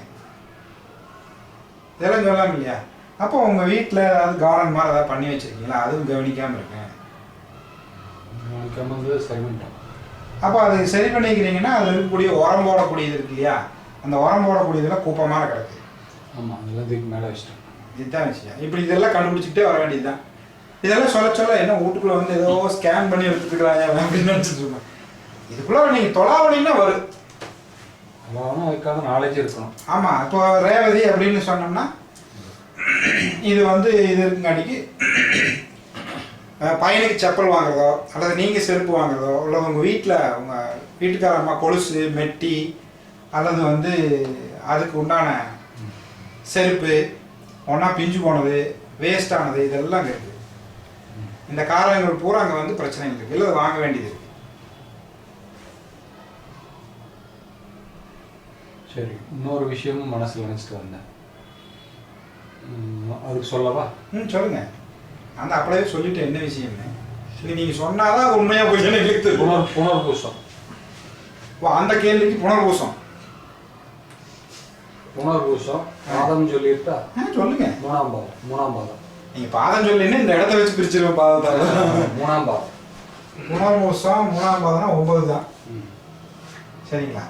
இதெல்லாம் சொல்லலாம் இல்லையா? அப்போ உங்கள் வீட்டில் ஏதாவது கார்டன் மாதிரி ஏதாவது பண்ணி வச்சுருக்கீங்களா? அதுவும் கவனிக்காமல் இருக்கேன். அப்போ அது சரி பண்ணிக்கிறீங்கன்னா அதில் இருக்கக்கூடிய உரம் போடக்கூடியது இருக்கு இல்லையா? அந்த உரம் போடக்கூடியதெல்லாம் கூப்பமாக கிடக்கு. ஆமாம், அதெல்லாம் இதுக்கு மேலே வச்சிட்டேன். இதுதான் விஷயம். இப்படி இதெல்லாம் கண்டுபிடிச்சிக்கிட்டே வர வேண்டியது தான். இதெல்லாம் சொல்ல என்ன வீட்டுக்குள்ளே வந்து ஏதோ ஸ்கேன் பண்ணி எடுத்துக்கிறாங்க அப்படின்னு நினச்சிட்டு இருக்கோம். இதுக்குள்ளே நீங்கள் தொலாவணின்னா வரும். அதான் அதுக்காக நாலேஜ் இருக்கணும். ஆமாம். இப்போ ரேவதி அப்படின்னு சொன்னோம்னா இது வந்து இது இருக்குங்காட்டிக்கு பையனுக்கு செப்பல் வாங்குறதோ அல்லது நீங்கள் செருப்பு வாங்குறதோ அல்லது உங்கள் வீட்டில் உங்கள் வீட்டுக்கார அம்மா கொலுசு மெட்டி அல்லது வந்து அதுக்கு உண்டான செருப்பு ஒன்றா பிஞ்சு போனது வேஸ்டானது இதெல்லாம் அங்கே இருக்குது. இந்த காரணங்கள் பூரா அங்கே வந்து பிரச்சனை இருக்குது. இல்லை அதை வாங்க வேண்டியது இருக்குது. சரி, இன்னொரு விஷயமும் மனசில் நினச்சிட்டு வந்தேன். அதுக்கு சொல்லவா? சொல்லுங்க. அந்த அப்படியே சொல்லிட்டு என்ன விஷயம்னு சரி நீங்கள் சொன்னாதான் உண்மையாக போய் இழுத்து புனர்பூசம். அந்த கேள்விக்கு புனர்பூசம் பாதம் சொல்லிட்டா சொல்லுங்க. 3ஆம் பாதம். நீங்க பாதம் சொல்லின்னு இந்த இடத்த வச்சு பிரிச்சிருவேன். பாதத்தால 3ஆம் பாதம். புனர்பூசம் 3ஆம் பாதம்னா 9 தான். சரிங்களா?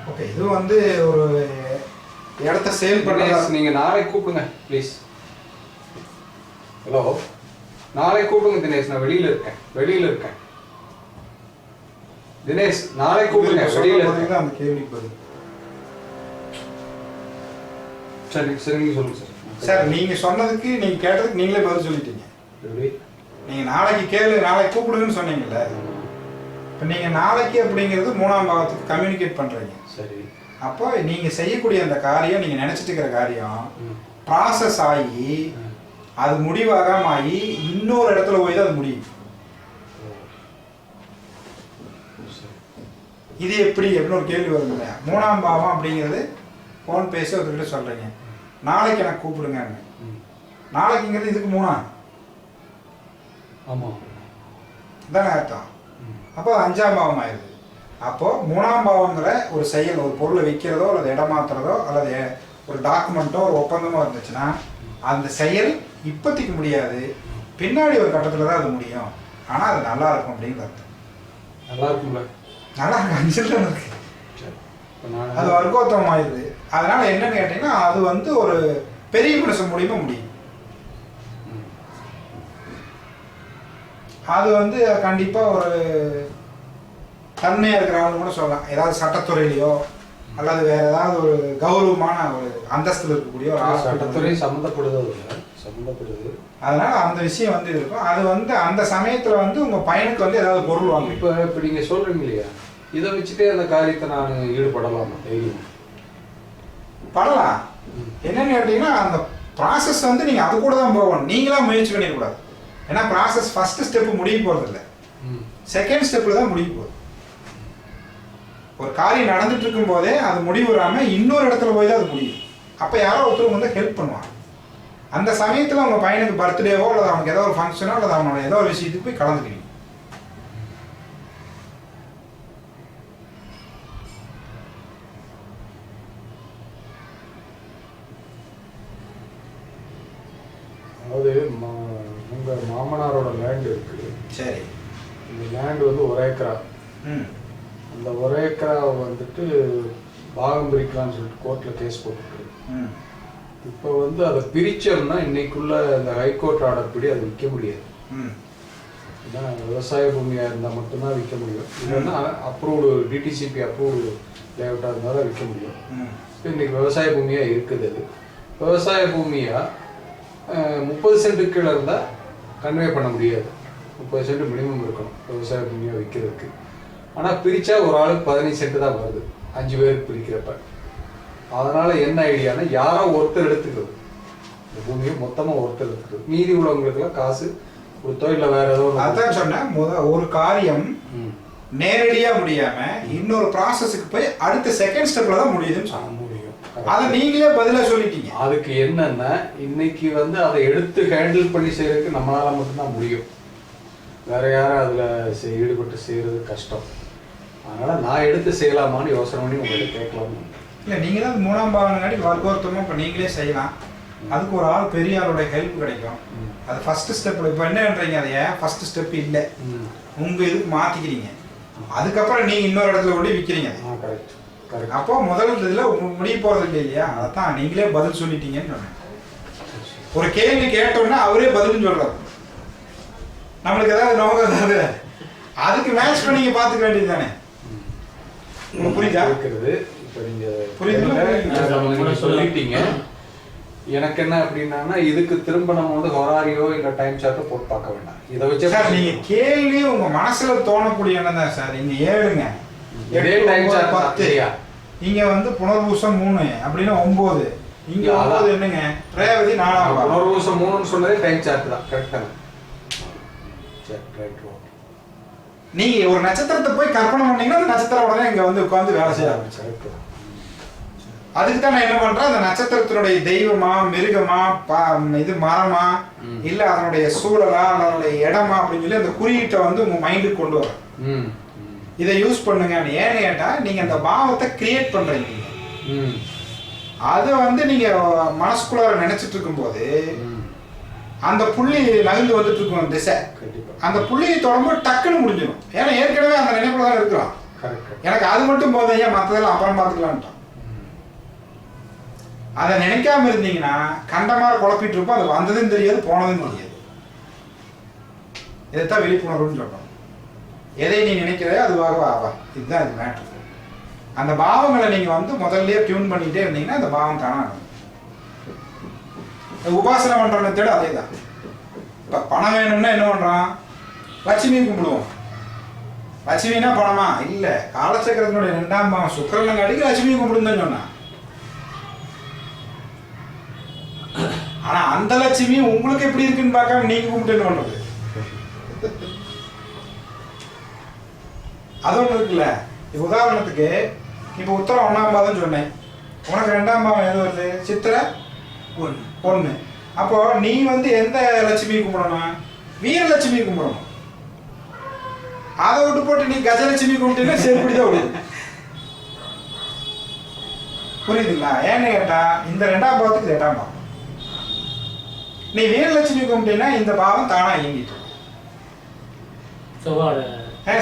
ஓகே. இது வந்து ஒரு இடத்த சேல் பண்ணுறதா. நீங்க நாளைக்கு கூப்பிடுங்க ப்ளீஸ். ஹலோ, நாளைக்கு கூப்பிடுங்க தினேஷ். நான் வெளியில இருக்கேன். தினேஷ் நாளைக்கு கூப்பிடுங்க. வெளியில இருக்கேன். அந்த கேள்விக்கு பதில். சரி நீங்க சொல்லுங்க சார். சார் நீங்க சொன்னதுக்கு நீங்க கேட்டதுக்கு நீங்களே பதில் சொல்லிட்டீங்க. நீங்க நாளைக்கு நாளைக்கு கூப்பிடுங்கன்னு சொன்னீங்கல்ல. இப்போ நீங்க நாளைக்கு அப்படிங்கிறது 3ஆம் பாவத்துக்கு கம்யூனிகேட் பண்றீங்க. சரி. அப்போ நீங்க செய்யக்கூடிய அந்த காரியம், நீங்க நினைச்சிட்டு இருக்கிற காரியம் ப்ராசஸ் ஆகி அது முடிவாகாம ஆகி இன்னொரு இடத்துல போய் தான் அது முடியும். இது எப்படி அப்படின்னு ஒரு கேள்வி வரும் இல்லையா? 3ஆம் பாவம் அப்படிங்கிறது ஃபோன் பேசி ஒருத்தர்கிட்ட சொல்றீங்க, நாளைக்கு எனக்கு கூப்பிடுங்க. நாளைக்குங்கிறது இதுக்கு 3ஆம். ஆமா, இதானே அர்த்தம். அப்போ 5ஆம் பாவம் ஆயிடுது. அப்போ 3ஆம் பாவங்கிற ஒரு செயல், ஒரு பொருளை விற்கிறதோ அல்லது இடம் மாத்துறதோ அல்லது ஒரு டாக்குமெண்ட்டோ ஒரு ஒப்பந்தமோ இருந்துச்சுன்னா அந்த செயல் இப்போதைக்கு முடியாது, பின்னாடி ஒரு கட்டத்தில் தான் அது முடியும். ஆனால் அது நல்லா இருக்கும் அப்படிங்கிற அர்த்தம். நல்லா இருக்கும்ல? நல்லா இருக்கு. 5 இருக்கு. அது வர்க்கோத்தமம் ஆயிடுது. அதனால என்னன்னு கேட்டீங்கன்னா அது வந்து ஒரு பெரிய மனுஷன் மூலியமா முடியும். அது வந்து கண்டிப்பாக ஒரு தன்மையாக இருக்கிறவங்க கூட சொல்லலாம். ஏதாவது சட்டத்துறையிலையோ அல்லது வேற ஏதாவது ஒரு கௌரவமான ஒரு அந்தஸ்தில் இருக்கக்கூடிய ஒரு சட்டத்துறை சம்மந்தப்படுது. அதனால அந்த விஷயம் வந்து இருக்கும். அது வந்து அந்த சமயத்தில் வந்து உங்கள் பையனுக்கு வந்து ஏதாவது பொருள் வாங்க. இப்போ நீங்கள் சொல்கிறீங்க இல்லையா, இதை வச்சுட்டே அந்த காரியத்தை நான் ஈடுபடலாமா? படலாம். என்னன்னு கேட்டீங்கன்னா அந்த ப்ராசஸ் வந்து நீங்கள் அது கூட தான் போகணும். நீங்களாம் முயற்சி பண்ணிடக்கூடாது. ஏன்னா ப்ராசஸ் ஃபர்ஸ்ட் ஸ்டெப் முடிய போகிறது இல்லை, செகண்ட் ஸ்டெப்பில் தான் முடிய போகுது. ஒரு காரியம் நடந்துட்டு இருக்கும் போதே அது முடிவுறாமல் இன்னொரு இடத்துல போய் தான் அது முடியும். அப்போ யாரோ ஒருத்தர் வந்து ஹெல்ப் பண்ணுவாங்க. அந்த சமயத்தில் உங்கள் பையனுக்கு பர்த்டேவோ அல்லது அவனுக்கு ஏதோ ஒரு ஃபங்க்ஷனோ அல்லது அவனோட ஏதோ ஒரு விஷயத்துக்கு போய் கலந்துக்கிறீங்க. அதாவது உங்கள் மாமனாரோட லேண்ட் இருக்குது. சரி. இந்த லேண்டு வந்து 1 ஏக்கரா. அந்த 1 ஏக்கராவை வந்துட்டு பாகம் பிரிக்கலாம்னு சொல்லிட்டு கோர்ட்டில் கேஸ் போட்டுருக்கு. இப்போ வந்து அதை பிரிச்சோம்னா இன்னைக்குள்ள இந்த ஹைகோர்ட் ஆர்டர் படி அதை விற்க முடியாது. ஏன்னா விவசாய பூமியாக இருந்தால் மட்டும்தான் விற்க முடியும். இல்லைன்னா அப்ரூவ்டு டிடிசிபி அப்ரூவ்டு லேஅவுட்டாக இருந்தால் தான் விற்க முடியும். இப்போ இன்னைக்கு விவசாய பூமியாக இருக்குது. அது விவசாய பூமியாக 30 சென்ட்டுக்கு கீழே இருந்தால் கன்வே பண்ண முடியாது. 30 சென்ட் மினிமம் இருக்கணும் விவசாய பூமியாக விற்கிறதுக்கு. ஆனால் பிரித்தா ஒரு ஆளுக்கு 15 சென்ட் தான் வருது 5 பேருக்கு பிரிக்கிறப்ப. அதனால் என்ன ஐடியானா யாரோ ஒருத்தர் எடுத்துக்கிறது, இந்த பூமியை மொத்தமாக ஒருத்தர் எடுத்துக்கிறது. மீதி உள்ளவங்களுக்குலாம் காசு கொடுத்தோ இல்லை வேற ஏதோ. அதான் சொன்னேன், ஒரு காரியம் நேரடியா முடியாம இன்னொரு ப்ராசஸுக்கு போய் அடுத்த செகண்ட் ஸ்டெப்ல தான் முடியுதுன்னு சொல்ல முடியும். அதை நீங்களே பதிலா சொல்லிட்டீங்க. அதுக்கு என்னன்னா இன்னைக்கு வந்து அதை எடுத்து ஹேண்டில் பண்ணி செய்யறதுக்கு நம்மளால மட்டும்தான் முடியும். வேற யாரும் அதுல ஈடுபட்டு செய்யறது கஷ்டம். அதனால நான் எடுத்து செய்யலாமான்னு யோசனை பண்ணி உங்கள்கிட்ட கேட்கலாமா? இல்லை, நீங்க தான் 3ஆம் பாகங்காட்டி வர்க்கோத்தமாக இப்போ நீங்களே செய்யலாம். அதுக்கு ஒரு ஆள் பெரிய ஆளுடைய ஹெல்ப் கிடைக்கும். அது ஃபர்ஸ்ட் ஸ்டெப்ல. இப்போ என்னன்றீங்க, அதை ஃபர்ஸ்ட் ஸ்டெப் இல்லை, உங்க இதுக்கு மாத்திக்கிறீங்க. அதுக்கப்புறம் நீங்க இன்னொரு இடத்துல கொண்டு விற்கிறீங்க. அப்போ முதல் இதுல முடிய போறது இல்லையா? அதான் நீங்களே பதில் சொல்லிட்டீங்கன்னு சொன்னேன். ஒரு கேள்வி கேட்டோம்னா அவரே பதில்னு சொல்றாரு. நம்மளுக்கு ஏதாவது நோக்கம் ஏதாவது அதுக்கு மேட்ச் பண்ணி பார்த்துக்க வேண்டியது தானே. புரியுதா? இருக்கிறது இப்போ நீங்க சொல்லிட்டீங்க. எனக்கு என்ன அப்படின்னா இதுக்கு திரும்ப நம்ம வந்து ஹொராரியோ இல்லை டைம் சார்ட்டோ போட்டு பார்க்க வேண்டாம். இதை வச்சு சார் நீங்க கேள்வி உங்க மனசுல தோணக்கூடிய என்ன தான் சார். இங்க 7ங்க, 10 இங்க வந்து புனர்பூசம் 3 அப்படின்னா 9, இங்க 9 என்னங்க ரேவதி 4ஆம். புனர்பூசம் 3ன்னு சொன்னதே டைம் சார்ட் தான். கரெக்டா? நீங்க ஒரு நட்சத்திரத்தை போய் கற்பனை பண்ணீங்கன்னா அந்த நட்சத்திரம் உடனே இங்க வந்து உட்காந்து வேலை செய்ய ஆரம்பிச்சு. அதுக்கு தான் நான் என்ன பண்றேன், அந்த நட்சத்திரத்தினுடைய தெய்வமா மிருகமா இது மரமா இல்ல அதனுடைய சூழலா அதனுடைய இடமா அப்படின்னு சொல்லி அந்த குறியீட்டை வந்து உங்க மைண்டுக்கு கொண்டு வரேன். இதை யூஸ் பண்ணுங்க. ஏன்னு கேட்டா நீங்க அந்த பாவத்தை கிரியேட் பண்றீங்க. அதை வந்து நீங்க மனசுக்குள்ளார நினைச்சிட்டு இருக்கும் போது அந்த புள்ளி நகர்ந்து வந்துட்டு இருக்கும் திசை. அந்த புள்ளியை தொடரும்போது டக்குன்னு முடிஞ்சிடும். ஏன்னா ஏற்கனவே அந்த நினைப்புல தான் இருக்கிறோம். எனக்கு அது மட்டும் போதும், ஏன் மற்றதெல்லாம் அப்புறம் பார்த்துக்கலான்ட்டோம். அதை நினைக்காம இருந்தீங்கன்னா கண்டமாக குழப்பிட்டு இருப்போம். அது வந்ததுன்னு தெரியாது, போனதுன்னு தெரியாது. இதைத்தான் விழிப்புணர்வுன்னு சொல்றோம். எதை நீ நினைக்கிறதோ அதுவாக ஆவா. இதுதான் இது மேட்ரு. அந்த பாவங்களை நீங்க வந்து முதல்லயே டியூன் பண்ணிட்டே இருந்தீங்கன்னா அந்த பாவம் தானா. உபாசனை பண்ற மெத்தேடு அதே தான். இப்ப பணம் வேணும்னா என்ன பண்றான், லட்சுமி கும்பிடுவோம். லட்சுமினா பணமா இல்ல, காலச்சக்கரத்தினுடைய 2ஆம் பாவம் சுக்கிரனங்காட்டிக்கு லட்சுமி கும்பிடுன்னு சொன்னா. ஆனா அந்த லட்சுமி உங்களுக்கு எப்படி இருக்குன்னு பார்க்காம நீங்க கும்பிட்டு என்ன பண்றது? அது ஒண்ணு இருக்குல்ல. இப்ப உதாரணத்துக்கு இப்ப உத்தரம் 1ஆம் பாதம் சொன்னேன், உனக்கு 2ஆம் பாவம் எது வருது? சித்திரை 1. அப்போ நீ வந்து எந்த லட்சுமி கும்பிடணும்? வீரலட்சுமி கும்பிடணும். அதை விட்டு போட்டு நீ கஜலட்சுமி கும்பிட்டீங்கன்னா செருப்படிதான் விடுது. புரியுதுங்களா? ஏன்னு கேட்டா இந்த 2ஆம் பாவத்துக்கு 2ஆம் பாவம். நீ வீரலட்சுமி கும்பிட்டீங்கன்னா இந்த பாவம் தானா இயங்கிட்டு.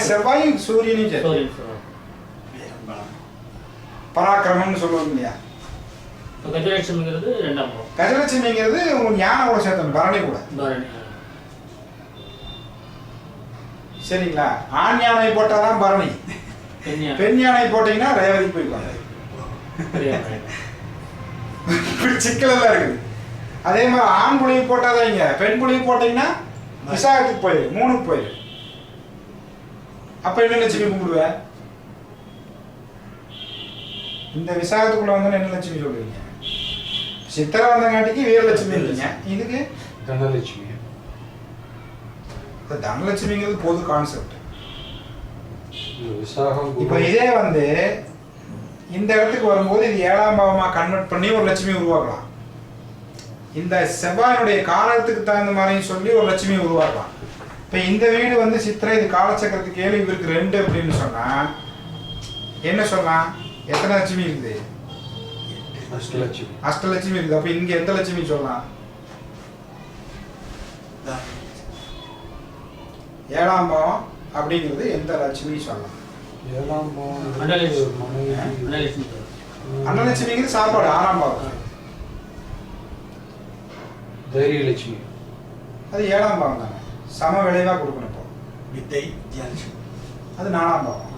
செவ்வாயும் சூரியனும் பராக்கிரமம்னு சொல்லுவோம் இல்லையா? கஜலட்சுமிங்கிறது 2ஆம் பாவம். கஜலட்சுமிங்கிறது உங்க ஞான கூட சேர்த்தணும், பரணி கூட. சரிங்களா? ஆண் யானை போட்டாதான் பரணி, பெண் யானை போட்டீங்கன்னா ரேவதி போய்ப்பாங்க. சிக்கல் எல்லாம் இருக்குது. அதே மாதிரி ஆண் புலியை போட்டாதான் இங்க, பெண் புலியை போட்டீங்கன்னா விசாகத்துக்கு போயிரு, 3க்கு போயிரு. அப்ப என்ன லட்சுமி கும்பிடுவ? இந்த விசாகத்துக்குள்ள வந்து என்ன லட்சுமி சொல்லுவீங்க? சித்திரை வந்தங்காட்டிக்கு வீரலட்சுமி இல்லைங்க, இதுக்கு தனலட்சுமி. தனலட்சுமிங்கிறது பொது கான்செப்ட். இப்ப இதே வந்து இந்த இடத்துக்கு வரும்போது இது 7ஆம் பாவமா கன்வெர்ட் பண்ணி ஒரு லட்சுமி உருவாக்கலாம். இந்த செவ்வாயினுடைய காலத்துக்கு தகுந்த மாதிரி சொல்லி ஒரு லட்சுமி உருவாக்கலாம். இப்ப இந்த வீடு வந்து சித்திரை, இது காலச்சக்கரத்துக்கு 7, இவருக்கு 2 அப்படின்னு சொன்னா என்ன சொல்லலாம்? எத்தனை லட்சுமி இருக்குது? அஷ்டலட்சுமி. அஷ்டலட்சுமி இருக்குது. அப்ப இங்க எந்த லட்சுமி சொல்லலாம்? ஏழாம் பாவம் அப்படிங்கிறது எந்த லட்சுமியும் சொல்லலாம். ஏழாம் பாவம் அன்னலட்சுமி. மனைவி. அன்னலட்சுமி. அன்னலட்சுமிங்கிறது சாப்பாடு 6ஆம் பாவம். தைரியலட்சுமி. அது 7ஆம் பாவம் தானே. சம விளைவாக கொடுக்கணும். இப்போ வித்தை வித்யாலட்சுமி. அது 4ஆம் பாவம்.